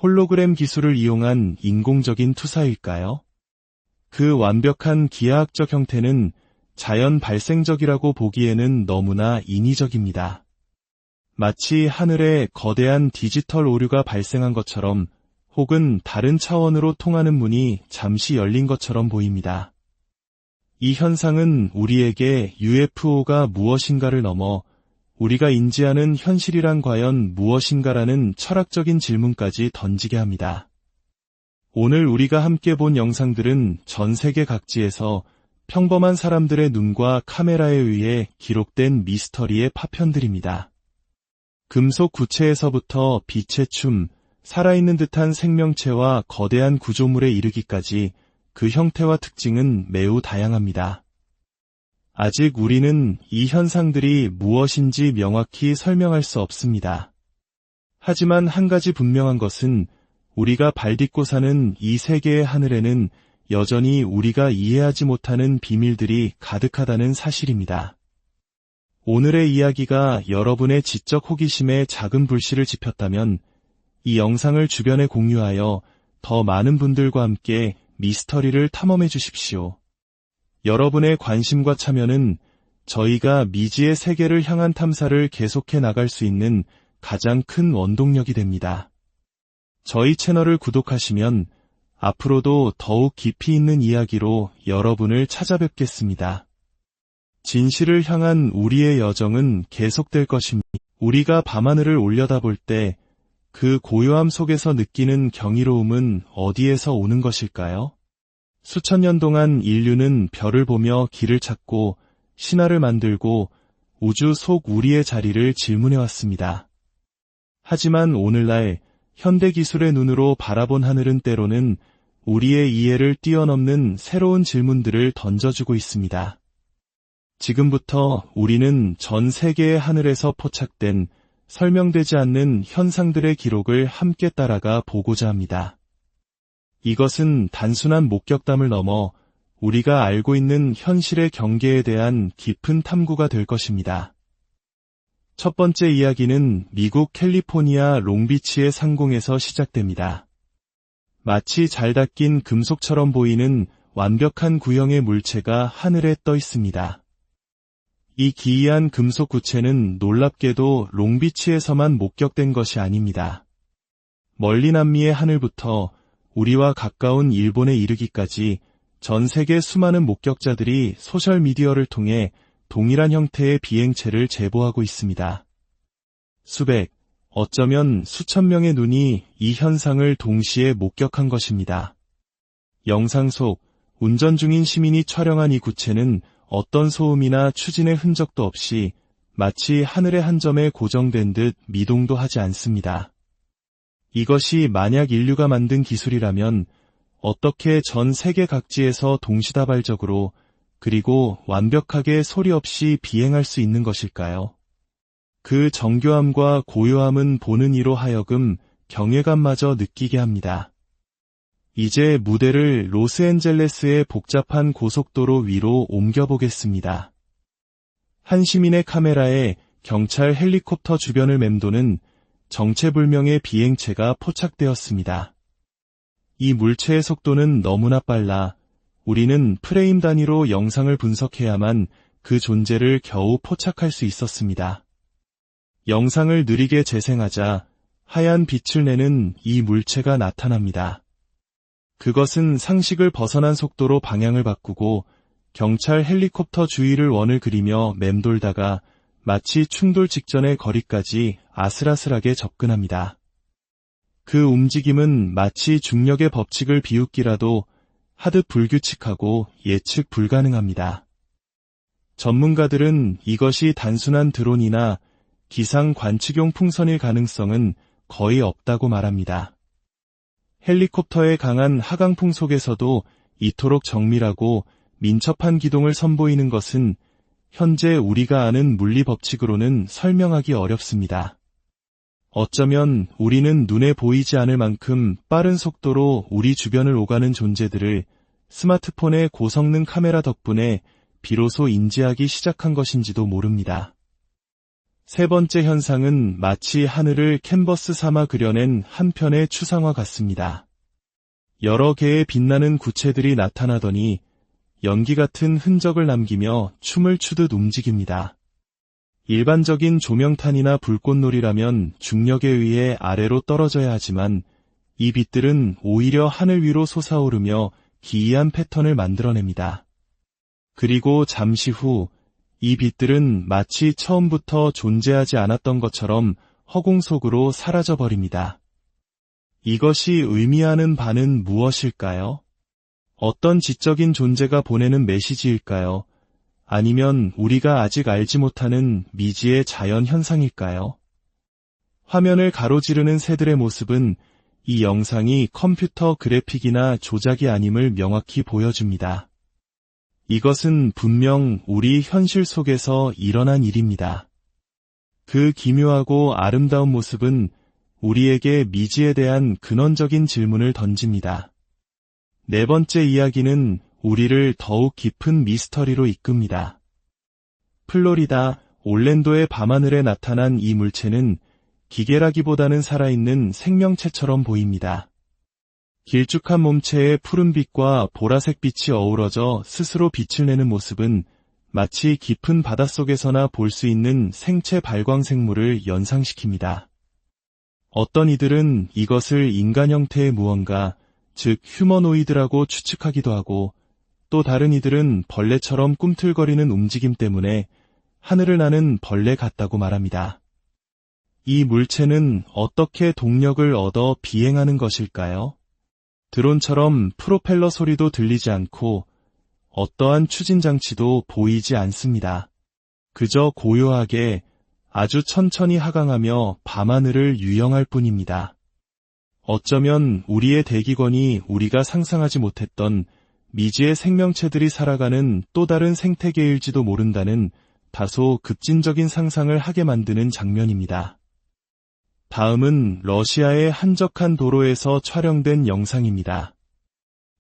홀로그램 기술을 이용한 인공적인 투사일까요? 그 완벽한 기하학적 형태는 자연 발생적이라고 보기에는 너무나 인위적입니다. 마치 하늘에 거대한 디지털 오류가 발생한 것처럼 혹은 다른 차원으로 통하는 문이 잠시 열린 것처럼 보입니다. 이 현상은 우리에게 UFO가 무엇인가를 넘어 우리가 인지하는 현실이란 과연 무엇인가라는 철학적인 질문까지 던지게 합니다. 오늘 우리가 함께 본 영상들은 전 세계 각지에서 평범한 사람들의 눈과 카메라에 의해 기록된 미스터리의 파편들입니다. 금속 구체에서부터 빛의 춤, 살아있는 듯한 생명체와 거대한 구조물에 이르기까지 그 형태와 특징은 매우 다양합니다. 아직 우리는 이 현상들이 무엇인지 명확히 설명할 수 없습니다. 하지만 한 가지 분명한 것은 우리가 발딛고 사는 이 세계의 하늘에는 여전히 우리가 이해하지 못하는 비밀들이 가득하다는 사실입니다. 오늘의 이야기가 여러분의 지적 호기심에 작은 불씨를 지폈다면 이 영상을 주변에 공유하여 더 많은 분들과 함께 미스터리를 탐험해 주십시오. 여러분의 관심과 참여는 저희가 미지의 세계를 향한 탐사를 계속해 나갈 수 있는 가장 큰 원동력이 됩니다. 저희 채널을 구독하시면 앞으로도 더욱 깊이 있는 이야기로 여러분을 찾아뵙겠습니다. 진실을 향한 우리의 여정은 계속될 것입니다. 우리가 밤하늘을 올려다볼 때 그 고요함 속에서 느끼는 경이로움은 어디에서 오는 것일까요? 수천 년 동안 인류는 별을 보며 길을 찾고 신화를 만들고 우주 속 우리의 자리를 질문해왔습니다. 하지만 오늘날 현대기술의 눈으로 바라본 하늘은 때로는 우리의 이해를 뛰어넘는 새로운 질문들을 던져주고 있습니다. 지금부터 우리는 전 세계의 하늘에서 포착된 설명되지 않는 현상들의 기록을 함께 따라가 보고자 합니다. 이것은 단순한 목격담을 넘어 우리가 알고 있는 현실의 경계에 대한 깊은 탐구가 될 것입니다. 첫 번째 이야기는 미국 캘리포니아 롱비치의 상공에서 시작됩니다. 마치 잘 닦인 금속처럼 보이는 완벽한 구형의 물체가 하늘에 떠 있습니다. 이 기이한 금속 구체는 놀랍게도 롱비치에서만 목격된 것이 아닙니다. 멀리 남미의 하늘부터 우리와 가까운 일본에 이르기까지 전 세계 수많은 목격자들이 소셜미디어를 통해 동일한 형태의 비행체를 제보하고 있습니다. 수백, 어쩌면 수천 명의 눈이 이 현상을 동시에 목격한 것입니다. 영상 속 운전 중인 시민이 촬영한 이 구체는 어떤 소음이나 추진의 흔적도 없이 마치 하늘의 한 점에 고정된 듯 미동도 하지 않습니다. 이것이 만약 인류가 만든 기술이라면 어떻게 전 세계 각지에서 동시다발적으로 그리고 완벽하게 소리 없이 비행할 수 있는 것일까요? 그 정교함과 고요함은 보는 이로 하여금 경외감마저 느끼게 합니다. 이제 무대를 로스앤젤레스의 복잡한 고속도로 위로 옮겨보겠습니다. 한 시민의 카메라에 경찰 헬리콥터 주변을 맴도는 정체불명의 비행체가 포착되었습니다. 이 물체의 속도는 너무나 빨라 우리는 프레임 단위로 영상을 분석해야만 그 존재를 겨우 포착할 수 있었습니다. 영상을 느리게 재생하자 하얀 빛을 내는 이 물체가 나타납니다. 그것은 상식을 벗어난 속도로 방향을 바꾸고 경찰 헬리콥터 주위를 원을 그리며 맴돌다가 마치 충돌 직전의 거리까지 아슬아슬하게 접근합니다. 그 움직임은 마치 중력의 법칙을 비웃기라도 하듯 불규칙하고 예측 불가능합니다. 전문가들은 이것이 단순한 드론이나 기상 관측용 풍선일 가능성은 거의 없다고 말합니다. 헬리콥터의 강한 하강풍 속에서도 이토록 정밀하고 민첩한 기동을 선보이는 것은 현재 우리가 아는 물리 법칙으로는 설명하기 어렵습니다. 어쩌면 우리는 눈에 보이지 않을 만큼 빠른 속도로 우리 주변을 오가는 존재들을 스마트폰의 고성능 카메라 덕분에 비로소 인지하기 시작한 것인지도 모릅니다. 세 번째 현상은 마치 하늘을 캔버스 삼아 그려낸 한 편의 추상화 같습니다. 여러 개의 빛나는 구체들이 나타나더니 연기 같은 흔적을 남기며 춤을 추듯 움직입니다. 일반적인 조명탄이나 불꽃놀이라면 중력에 의해 아래로 떨어져야 하지만 이 빛들은 오히려 하늘 위로 솟아오르며 기이한 패턴을 만들어냅니다. 그리고 잠시 후 이 빛들은 마치 처음부터 존재하지 않았던 것처럼 허공 속으로 사라져버립니다. 이것이 의미하는 바는 무엇일까요? 어떤 지적인 존재가 보내는 메시지일까요? 아니면 우리가 아직 알지 못하는 미지의 자연 현상일까요? 화면을 가로지르는 새들의 모습은 이 영상이 컴퓨터 그래픽이나 조작이 아님을 명확히 보여줍니다. 이것은 분명 우리 현실 속에서 일어난 일입니다. 그 기묘하고 아름다운 모습은 우리에게 미지에 대한 근원적인 질문을 던집니다. 네 번째 이야기는 우리를 더욱 깊은 미스터리로 이끕니다. 플로리다, 올랜도의 밤하늘에 나타난 이 물체는 기계라기보다는 살아있는 생명체처럼 보입니다. 길쭉한 몸체의 푸른빛과 보라색 빛이 어우러져 스스로 빛을 내는 모습은 마치 깊은 바닷속에서나 볼 수 있는 생체 발광 생물을 연상시킵니다. 어떤 이들은 이것을 인간 형태의 무언가, 즉 휴머노이드라고 추측하기도 하고 또 다른 이들은 벌레처럼 꿈틀거리는 움직임 때문에 하늘을 나는 벌레 같다고 말합니다. 이 물체는 어떻게 동력을 얻어 비행하는 것일까요? 드론처럼 프로펠러 소리도 들리지 않고 어떠한 추진 장치도 보이지 않습니다. 그저 고요하게 아주 천천히 하강하며 밤하늘을 유영할 뿐입니다. 어쩌면 우리의 대기권이 우리가 상상하지 못했던 미지의 생명체들이 살아가는 또 다른 생태계일지도 모른다는 다소 급진적인 상상을 하게 만드는 장면입니다. 다음은 러시아의 한적한 도로에서 촬영된 영상입니다.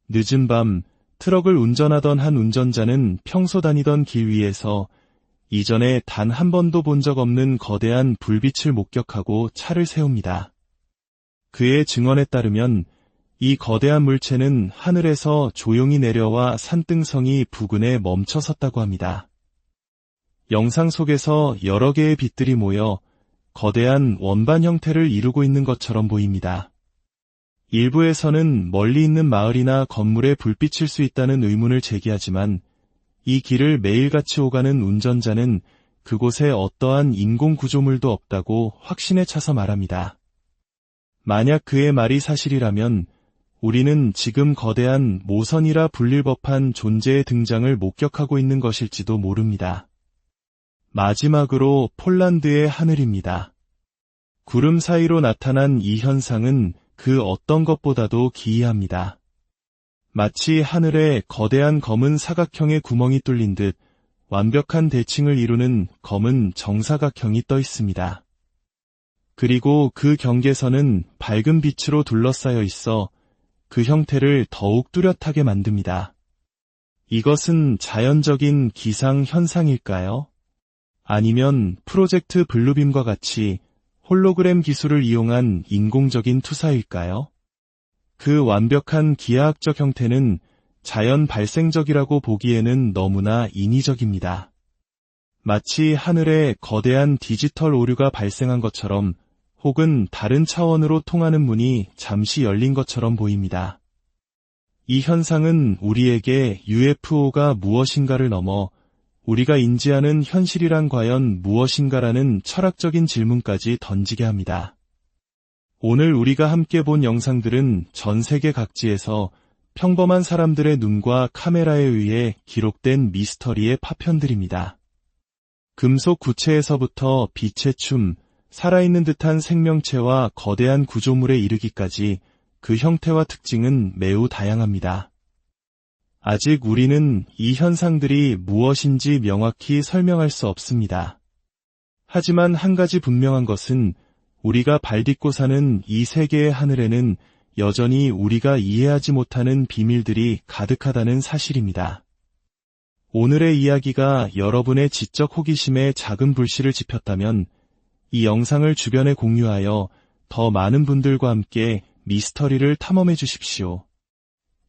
늦은 밤 트럭을 운전하던 한 운전자는 평소 다니던 길 위에서 이전에 단 한 번도 본 적 없는 거대한 불빛을 목격하고 차를 세웁니다. 그의 증언에 따르면 이 거대한 물체는 하늘에서 조용히 내려와 산등성이 부근에 멈춰 섰다고 합니다. 영상 속에서 여러 개의 빛들이 모여 거대한 원반 형태를 이루고 있는 것처럼 보입니다. 일부에서는 멀리 있는 마을이나 건물에 불빛일 수 있다는 의문을 제기하지만 이 길을 매일같이 오가는 운전자는 그곳에 어떠한 인공 구조물도 없다고 확신에 차서 말합니다. 만약 그의 말이 사실이라면 우리는 지금 거대한 모선이라 불릴 법한 존재의 등장을 목격하고 있는 것일지도 모릅니다. 마지막으로 폴란드의 하늘입니다. 구름 사이로 나타난 이 현상은 그 어떤 것보다도 기이합니다. 마치 하늘에 거대한 검은 사각형의 구멍이 뚫린 듯 완벽한 대칭을 이루는 검은 정사각형이 떠 있습니다. 그리고 그 경계선은 밝은 빛으로 둘러싸여 있어 그 형태를 더욱 뚜렷하게 만듭니다. 이것은 자연적인 기상 현상일까요? 아니면 프로젝트 블루빔과 같이 홀로그램 기술을 이용한 인공적인 투사일까요? 그 완벽한 기하학적 형태는 자연 발생적이라고 보기에는 너무나 인위적입니다. 마치 하늘에 거대한 디지털 오류가 발생한 것처럼 혹은 다른 차원으로 통하는 문이 잠시 열린 것처럼 보입니다. 이 현상은 우리에게 UFO가 무엇인가를 넘어 우리가 인지하는 현실이란 과연 무엇인가라는 철학적인 질문까지 던지게 합니다. 오늘 우리가 함께 본 영상들은 전 세계 각지에서 평범한 사람들의 눈과 카메라에 의해 기록된 미스터리의 파편들입니다. 금속 구체에서부터 빛의 춤, 살아있는 듯한 생명체와 거대한 구조물에 이르기까지 그 형태와 특징은 매우 다양합니다. 아직 우리는 이 현상들이 무엇인지 명확히 설명할 수 없습니다. 하지만 한 가지 분명한 것은 우리가 발딛고 사는 이 세계의 하늘에는 여전히 우리가 이해하지 못하는 비밀들이 가득하다는 사실입니다. 오늘의 이야기가 여러분의 지적 호기심에 작은 불씨를 지폈다면 이 영상을 주변에 공유하여 더 많은 분들과 함께 미스터리를 탐험해 주십시오.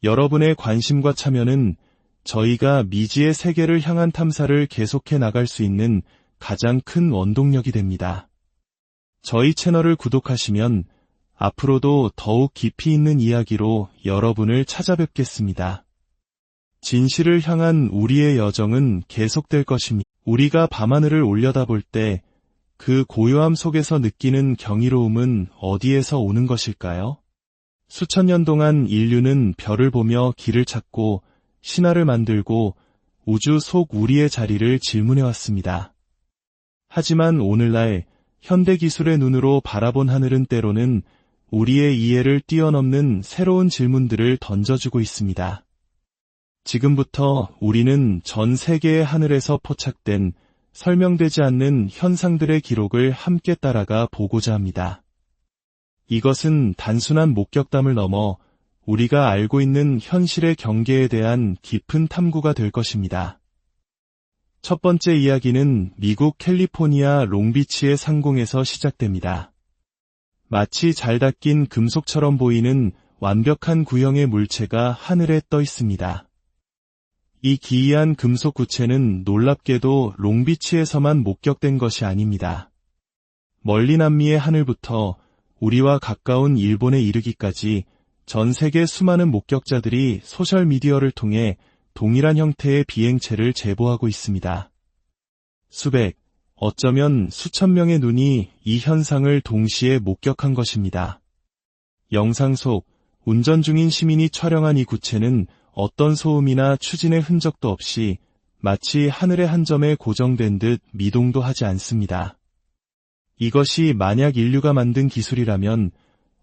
여러분의 관심과 참여는 저희가 미지의 세계를 향한 탐사를 계속해 나갈 수 있는 가장 큰 원동력이 됩니다. 저희 채널을 구독하시면 앞으로도 더욱 깊이 있는 이야기로 여러분을 찾아뵙겠습니다. 진실을 향한 우리의 여정은 계속될 것입니다. 우리가 밤하늘을 올려다볼 때 그 고요함 속에서 느끼는 경이로움은 어디에서 오는 것일까요? 수천 년 동안 인류는 별을 보며 길을 찾고 신화를 만들고 우주 속 우리의 자리를 질문해왔습니다. 하지만 오늘날 현대기술의 눈으로 바라본 하늘은 때로는 우리의 이해를 뛰어넘는 새로운 질문들을 던져주고 있습니다. 지금부터 우리는 전 세계의 하늘에서 포착된 설명되지 않는 현상들의 기록을 함께 따라가 보고자 합니다. 이것은 단순한 목격담을 넘어 우리가 알고 있는 현실의 경계에 대한 깊은 탐구가 될 것입니다. 첫 번째 이야기는 미국 캘리포니아 롱비치의 상공에서 시작됩니다. 마치 잘 닦인 금속처럼 보이는 완벽한 구형의 물체가 하늘에 떠 있습니다. 이 기이한 금속 구체는 놀랍게도 롱비치에서만 목격된 것이 아닙니다. 멀리 남미의 하늘부터 우리와 가까운 일본에 이르기까지 전 세계 수많은 목격자들이 소셜미디어를 통해 동일한 형태의 비행체를 제보하고 있습니다. 수백, 어쩌면 수천 명의 눈이 이 현상을 동시에 목격한 것입니다. 영상 속 운전 중인 시민이 촬영한 이 구체는 어떤 소음이나 추진의 흔적도 없이 마치 하늘의 한 점에 고정된 듯 미동도 하지 않습니다. 이것이 만약 인류가 만든 기술이라면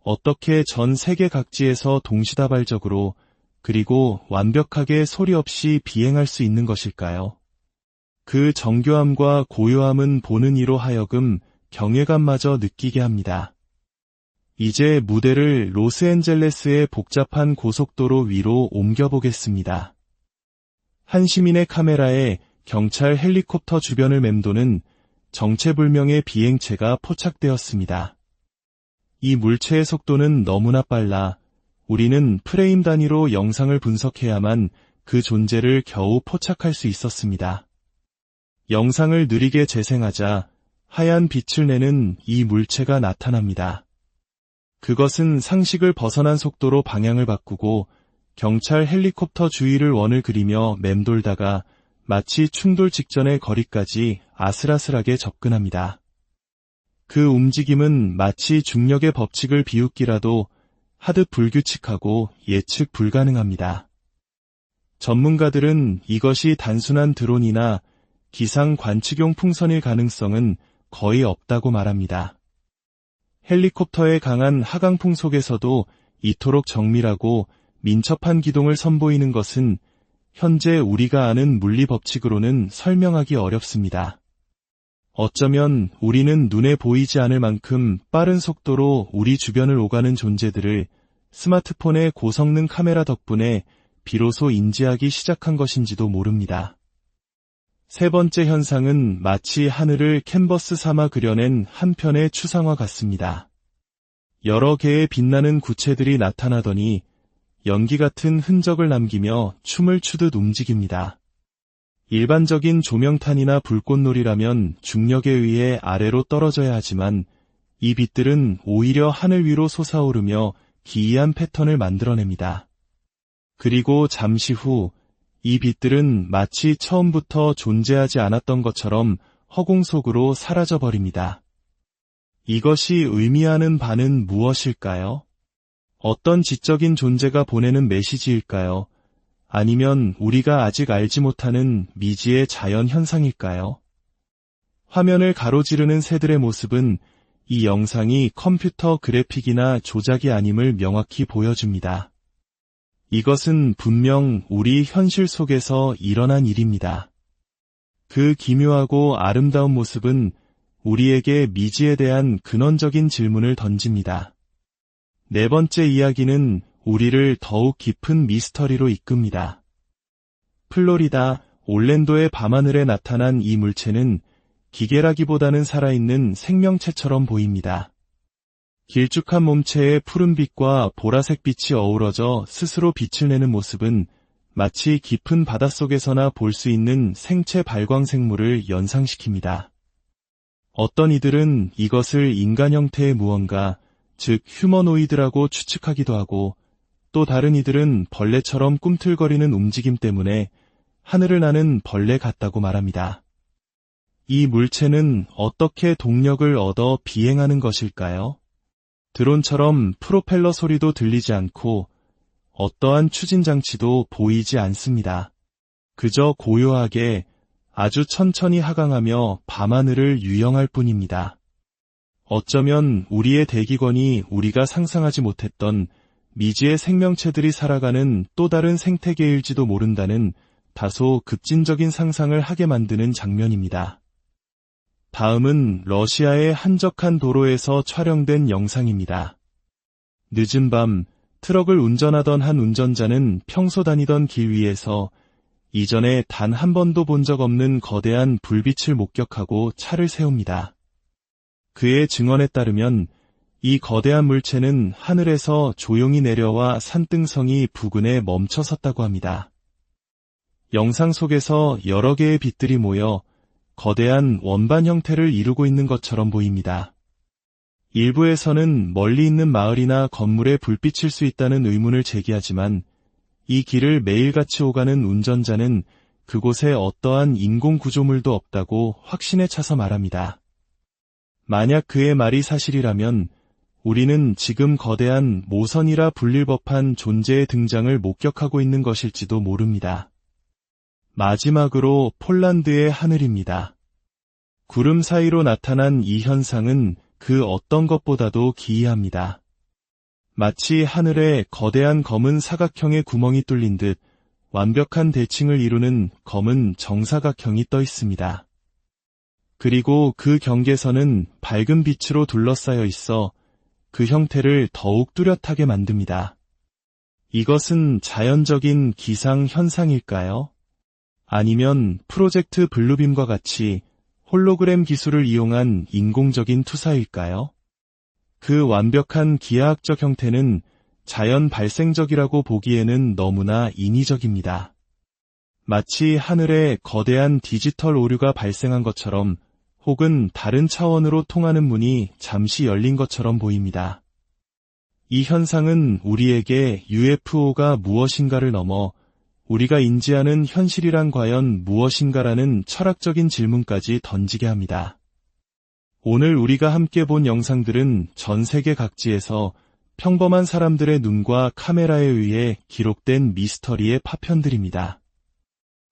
어떻게 전 세계 각지에서 동시다발적으로 그리고 완벽하게 소리 없이 비행할 수 있는 것일까요? 그 정교함과 고요함은 보는 이로 하여금 경외감마저 느끼게 합니다. 이제 무대를 로스앤젤레스의 복잡한 고속도로 위로 옮겨보겠습니다. 한 시민의 카메라에 경찰 헬리콥터 주변을 맴도는 정체불명의 비행체가 포착되었습니다. 이 물체의 속도는 너무나 빨라 우리는 프레임 단위로 영상을 분석해야만 그 존재를 겨우 포착할 수 있었습니다. 영상을 느리게 재생하자 하얀 빛을 내는 이 물체가 나타납니다. 그것은 상식을 벗어난 속도로 방향을 바꾸고 경찰 헬리콥터 주위를 원을 그리며 맴돌다가 마치 충돌 직전의 거리까지 아슬아슬하게 접근합니다. 그 움직임은 마치 중력의 법칙을 비웃기라도 하듯 불규칙하고 예측 불가능합니다. 전문가들은 이것이 단순한 드론이나 기상 관측용 풍선일 가능성은 거의 없다고 말합니다. 헬리콥터의 강한 하강풍 속에서도 이토록 정밀하고 민첩한 기동을 선보이는 것은 현재 우리가 아는 물리 법칙으로는 설명하기 어렵습니다. 어쩌면 우리는 눈에 보이지 않을 만큼 빠른 속도로 우리 주변을 오가는 존재들을 스마트폰의 고성능 카메라 덕분에 비로소 인지하기 시작한 것인지도 모릅니다. 세 번째 현상은 마치 하늘을 캔버스 삼아 그려낸 한 편의 추상화 같습니다. 여러 개의 빛나는 구체들이 나타나더니 연기 같은 흔적을 남기며 춤을 추듯 움직입니다. 일반적인 조명탄이나 불꽃놀이라면 중력에 의해 아래로 떨어져야 하지만 이 빛들은 오히려 하늘 위로 솟아오르며 기이한 패턴을 만들어냅니다. 그리고 잠시 후 이 빛들은 마치 처음부터 존재하지 않았던 것처럼 허공 속으로 사라져버립니다. 이것이 의미하는 바는 무엇일까요? 어떤 지적인 존재가 보내는 메시지일까요? 아니면 우리가 아직 알지 못하는 미지의 자연 현상일까요? 화면을 가로지르는 새들의 모습은 이 영상이 컴퓨터 그래픽이나 조작이 아님을 명확히 보여줍니다. 이것은 분명 우리 현실 속에서 일어난 일입니다. 그 기묘하고 아름다운 모습은 우리에게 미지에 대한 근원적인 질문을 던집니다. 네 번째 이야기는 우리를 더욱 깊은 미스터리로 이끕니다. 플로리다, 올랜도의 밤하늘에 나타난 이 물체는 기계라기보다는 살아있는 생명체처럼 보입니다. 길쭉한 몸체의 푸른빛과 보라색 빛이 어우러져 스스로 빛을 내는 모습은 마치 깊은 바닷속에서나 볼 수 있는 생체 발광 생물을 연상시킵니다. 어떤 이들은 이것을 인간 형태의 무언가, 즉 휴머노이드라고 추측하기도 하고 또 다른 이들은 벌레처럼 꿈틀거리는 움직임 때문에 하늘을 나는 벌레 같다고 말합니다. 이 물체는 어떻게 동력을 얻어 비행하는 것일까요? 드론처럼 프로펠러 소리도 들리지 않고 어떠한 추진 장치도 보이지 않습니다. 그저 고요하게 아주 천천히 하강하며 밤하늘을 유영할 뿐입니다. 어쩌면 우리의 대기권이 우리가 상상하지 못했던 미지의 생명체들이 살아가는 또 다른 생태계일지도 모른다는 다소 급진적인 상상을 하게 만드는 장면입니다. 다음은 러시아의 한적한 도로에서 촬영된 영상입니다. 늦은 밤 트럭을 운전하던 한 운전자는 평소 다니던 길 위에서 이전에 단 한 번도 본 적 없는 거대한 불빛을 목격하고 차를 세웁니다. 그의 증언에 따르면 이 거대한 물체는 하늘에서 조용히 내려와 산등성이 부근에 멈춰 섰다고 합니다. 영상 속에서 여러 개의 빛들이 모여 거대한 원반 형태를 이루고 있는 것처럼 보입니다. 일부에서는 멀리 있는 마을이나 건물에 불빛일 수 있다는 의문을 제기하지만 이 길을 매일같이 오가는 운전자는 그곳에 어떠한 인공 구조물도 없다고 확신에 차서 말합니다. 만약 그의 말이 사실이라면 우리는 지금 거대한 모선이라 불릴 법한 존재의 등장을 목격하고 있는 것일지도 모릅니다. 마지막으로 폴란드의 하늘입니다. 구름 사이로 나타난 이 현상은 그 어떤 것보다도 기이합니다. 마치 하늘에 거대한 검은 사각형의 구멍이 뚫린 듯 완벽한 대칭을 이루는 검은 정사각형이 떠 있습니다. 그리고 그 경계선은 밝은 빛으로 둘러싸여 있어 그 형태를 더욱 뚜렷하게 만듭니다. 이것은 자연적인 기상 현상일까요? 아니면 프로젝트 블루빔과 같이 홀로그램 기술을 이용한 인공적인 투사일까요? 그 완벽한 기하학적 형태는 자연 발생적이라고 보기에는 너무나 인위적입니다. 마치 하늘에 거대한 디지털 오류가 발생한 것처럼 혹은 다른 차원으로 통하는 문이 잠시 열린 것처럼 보입니다. 이 현상은 우리에게 UFO가 무엇인가를 넘어 우리가 인지하는 현실이란 과연 무엇인가라는 철학적인 질문까지 던지게 합니다. 오늘 우리가 함께 본 영상들은 전 세계 각지에서 평범한 사람들의 눈과 카메라에 의해 기록된 미스터리의 파편들입니다.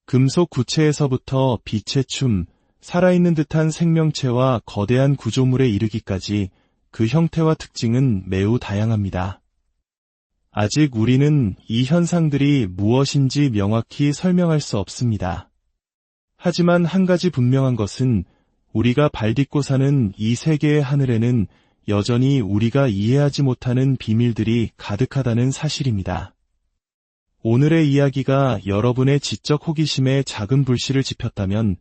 금속 구체에서부터 빛의 춤, 살아있는 듯한 생명체와 거대한 구조물에 이르기까지 그 형태와 특징은 매우 다양합니다. 아직 우리는 이 현상들이 무엇인지 명확히 설명할 수 없습니다. 하지만 한 가지 분명한 것은 우리가 발딛고 사는 이 세계의 하늘에는 여전히 우리가 이해하지 못하는 비밀들이 가득하다는 사실입니다. 오늘의 이야기가 여러분의 지적 호기심에 작은 불씨를 지폈다면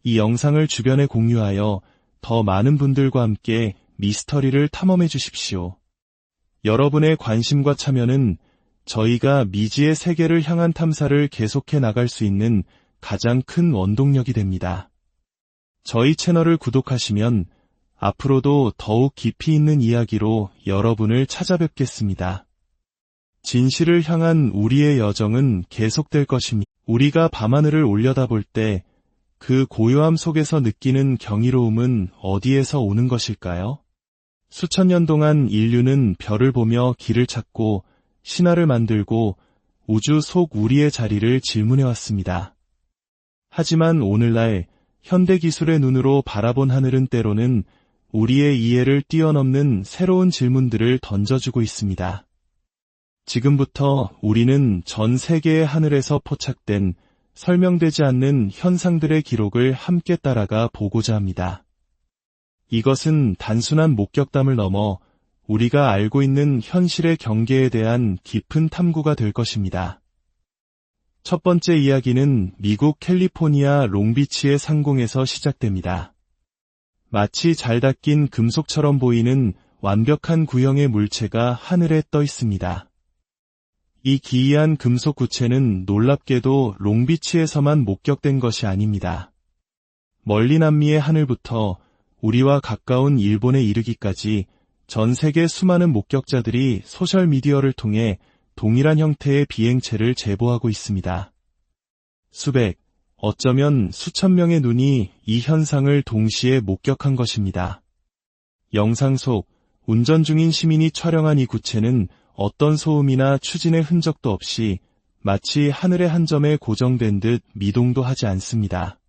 이 영상을 주변에 공유하여 더 많은 분들과 함께 미스터리를 탐험해 주십시오. 여러분의 관심과 참여는 저희가 미지의 세계를 향한 탐사를 계속해 나갈 수 있는 가장 큰 원동력이 됩니다. 저희 채널을 구독하시면 앞으로도 더욱 깊이 있는 이야기로 여러분을 찾아뵙겠습니다. 진실을 향한 우리의 여정은 계속될 것입니다. 우리가 밤하늘을 올려다볼 때 그 고요함 속에서 느끼는 경이로움은 어디에서 오는 것일까요? 수천 년 동안 인류는 별을 보며 길을 찾고 신화를 만들고 우주 속 우리의 자리를 질문해왔습니다. 하지만 오늘날 현대기술의 눈으로 바라본 하늘은 때로는 우리의 이해를 뛰어넘는 새로운 질문들을 던져주고 있습니다. 지금부터 우리는 전 세계의 하늘에서 포착된 설명되지 않는 현상들의 기록을 함께 따라가 보고자 합니다. 이것은 단순한 목격담을 넘어 우리가 알고 있는 현실의 경계에 대한 깊은 탐구가 될 것입니다. 첫 번째 이야기는 미국 캘리포니아 롱비치의 상공에서 시작됩니다. 마치 잘 닦인 금속처럼 보이는 완벽한 구형의 물체가 하늘에 떠 있습니다. 이 기이한 금속 구체는 놀랍게도 롱비치에서만 목격된 것이 아닙니다. 멀리 남미의 하늘부터 우리와 가까운 일본에 이르기까지 전 세계 수많은 목격자들이 소셜미디어를 통해 동일한 형태의 비행체를 제보하고 있습니다. 수백, 어쩌면 수천 명의 눈이 이 현상을 동시에 목격한 것입니다. 영상 속 운전 중인 시민이 촬영한 이 구체는 어떤 소음이나 추진의 흔적도 없이 마치 하늘의 한 점에 고정된 듯 미동도 하지 않습니다.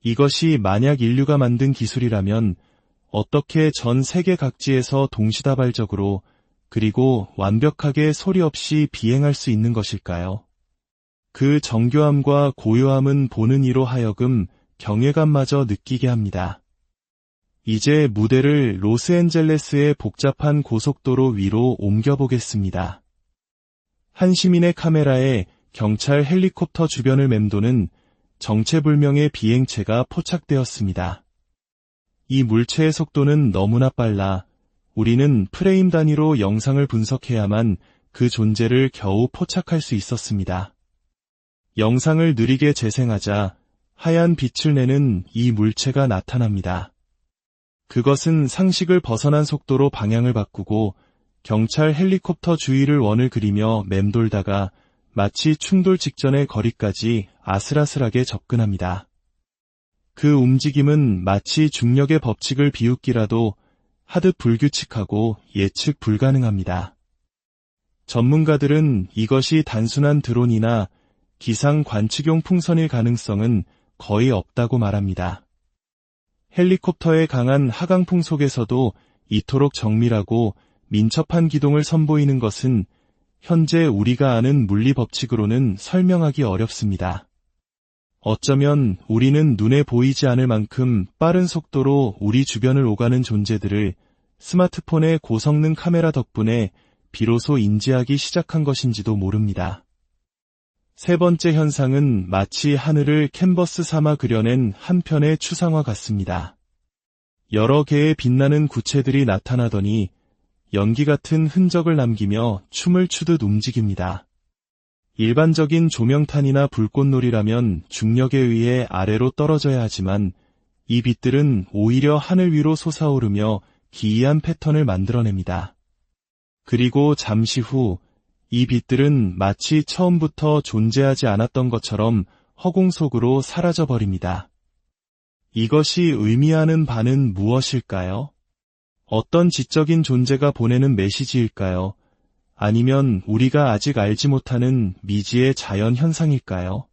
이것이 만약 인류가 만든 기술이라면 어떻게 전 세계 각지에서 동시다발적으로 그리고 완벽하게 소리 없이 비행할 수 있는 것일까요? 그 정교함과 고요함은 보는 이로 하여금 경외감마저 느끼게 합니다. 이제 무대를 로스앤젤레스의 복잡한 고속도로 위로 옮겨보겠습니다. 한 시민의 카메라에 경찰 헬리콥터 주변을 맴도는 정체불명의 비행체가 포착되었습니다. 이 물체의 속도는 너무나 빨라 우리는 프레임 단위로 영상을 분석해야만 그 존재를 겨우 포착할 수 있었습니다. 영상을 느리게 재생하자 하얀 빛을 내는 이 물체가 나타납니다. 그것은 상식을 벗어난 속도로 방향을 바꾸고 경찰 헬리콥터 주위를 원을 그리며 맴돌다가 마치 충돌 직전의 거리까지 아슬아슬하게 접근합니다. 그 움직임은 마치 중력의 법칙을 비웃기라도 하듯 불규칙하고 예측 불가능합니다. 전문가들은 이것이 단순한 드론이나 기상 관측용 풍선일 가능성은 거의 없다고 말합니다. 헬리콥터의 강한 하강풍 속에서도 이토록 정밀하고 민첩한 기동을 선보이는 것은 현재 우리가 아는 물리 법칙으로는 설명하기 어렵습니다. 어쩌면 우리는 눈에 보이지 않을 만큼 빠른 속도로 우리 주변을 오가는 존재들을 스마트폰의 고성능 카메라 덕분에 비로소 인지하기 시작한 것인지도 모릅니다. 세 번째 현상은 마치 하늘을 캔버스 삼아 그려낸 한 편의 추상화 같습니다. 여러 개의 빛나는 구체들이 나타나더니 연기 같은 흔적을 남기며 춤을 추듯 움직입니다. 일반적인 조명탄이나 불꽃놀이라면 중력에 의해 아래로 떨어져야 하지만 이 빛들은 오히려 하늘 위로 솟아오르며 기이한 패턴을 만들어냅니다. 그리고 잠시 후 이 빛들은 마치 처음부터 존재하지 않았던 것처럼 허공 속으로 사라져버립니다. 이것이 의미하는 바는 무엇일까요? 어떤 지적인 존재가 보내는 메시지일까요? 아니면 우리가 아직 알지 못하는 미지의 자연 현상일까요?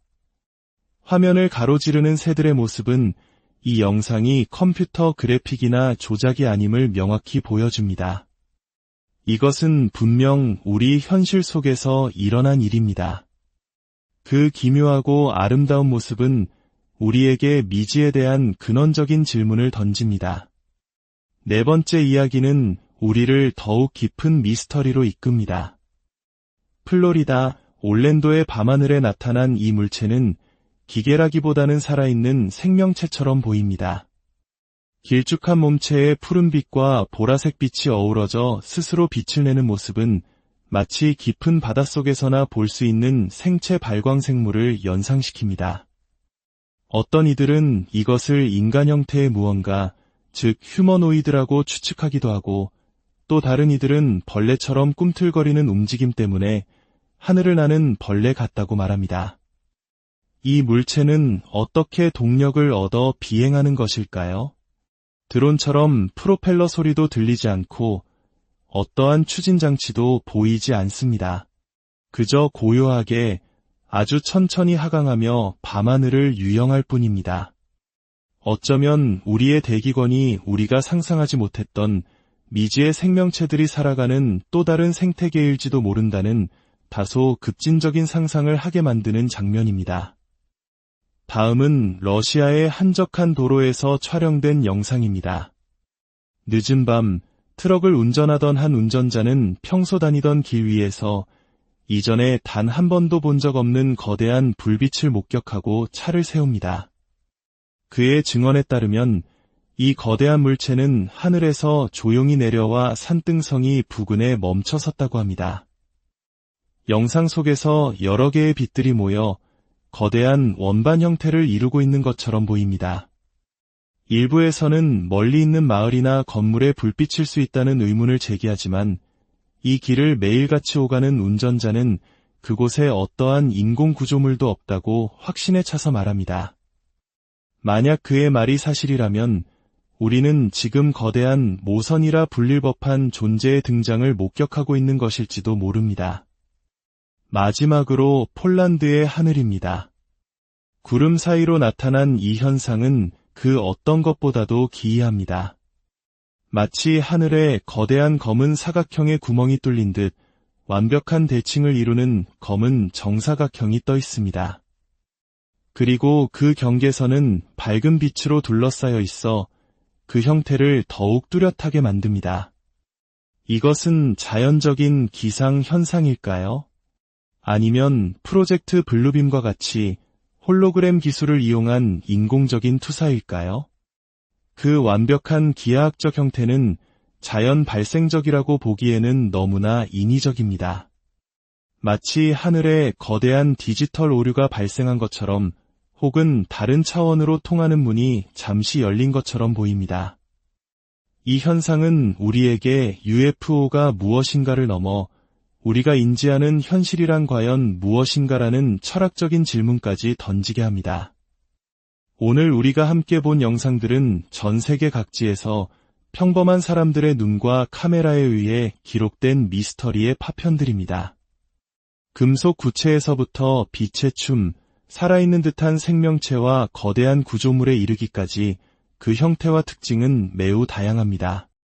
화면을 가로지르는 새들의 모습은 이 영상이 컴퓨터 그래픽이나 조작이 아님을 명확히 보여줍니다. 이것은 분명 우리 현실 속에서 일어난 일입니다. 그 기묘하고 아름다운 모습은 우리에게 미지에 대한 근원적인 질문을 던집니다. 네 번째 이야기는 우리를 더욱 깊은 미스터리로 이끕니다. 플로리다, 올랜도의 밤하늘에 나타난 이 물체는 기계라기보다는 살아있는 생명체처럼 보입니다. 길쭉한 몸체의 푸른빛과 보라색 빛이 어우러져 스스로 빛을 내는 모습은 마치 깊은 바닷속에서나 볼 수 있는 생체 발광 생물을 연상시킵니다. 어떤 이들은 이것을 인간 형태의 무언가, 즉 휴머노이드라고 추측하기도 하고 또 다른 이들은 벌레처럼 꿈틀거리는 움직임 때문에 하늘을 나는 벌레 같다고 말합니다. 이 물체는 어떻게 동력을 얻어 비행하는 것일까요? 드론처럼 프로펠러 소리도 들리지 않고 어떠한 추진 장치도 보이지 않습니다. 그저 고요하게 아주 천천히 하강하며 밤하늘을 유영할 뿐입니다. 어쩌면 우리의 대기권이 우리가 상상하지 못했던 미지의 생명체들이 살아가는 또 다른 생태계일지도 모른다는 다소 급진적인 상상을 하게 만드는 장면입니다. 다음은 러시아의 한적한 도로에서 촬영된 영상입니다. 늦은 밤 트럭을 운전하던 한 운전자는 평소 다니던 길 위에서 이전에 단 한 번도 본 적 없는 거대한 불빛을 목격하고 차를 세웁니다. 그의 증언에 따르면 이 거대한 물체는 하늘에서 조용히 내려와 산등성이 부근에 멈춰 섰다고 합니다. 영상 속에서 여러 개의 빛들이 모여 거대한 원반 형태를 이루고 있는 것처럼 보입니다. 일부에서는 멀리 있는 마을이나 건물에 불빛일 수 있다는 의문을 제기하지만 이 길을 매일같이 오가는 운전자는 그곳에 어떠한 인공 구조물도 없다고 확신에 차서 말합니다. 만약 그의 말이 사실이라면 우리는 지금 거대한 모선이라 불릴 법한 존재의 등장을 목격하고 있는 것일지도 모릅니다. 마지막으로 폴란드의 하늘입니다. 구름 사이로 나타난 이 현상은 그 어떤 것보다도 기이합니다. 마치 하늘에 거대한 검은 사각형의 구멍이 뚫린 듯 완벽한 대칭을 이루는 검은 정사각형이 떠 있습니다. 그리고 그 경계선은 밝은 빛으로 둘러싸여 있어 그 형태를 더욱 뚜렷하게 만듭니다. 이것은 자연적인 기상 현상일까요? 아니면 프로젝트 블루빔과 같이 홀로그램 기술을 이용한 인공적인 투사일까요? 그 완벽한 기하학적 형태는 자연 발생적이라고 보기에는 너무나 인위적입니다. 마치 하늘에 거대한 디지털 오류가 발생한 것처럼 혹은 다른 차원으로 통하는 문이 잠시 열린 것처럼 보입니다. 이 현상은 우리에게 UFO가 무엇인가를 넘어 우리가 인지하는 현실이란 과연 무엇인가라는 철학적인 질문까지 던지게 합니다. 오늘 우리가 함께 본 영상들은 전 세계 각지에서 평범한 사람들의 눈과 카메라에 의해 기록된 미스터리의 파편들입니다. 금속 구체에서부터 빛의 춤, 살아있는 듯한 생명체와 거대한 구조물에 이르기까지 그 형태와 특징은 매우 다양합니다.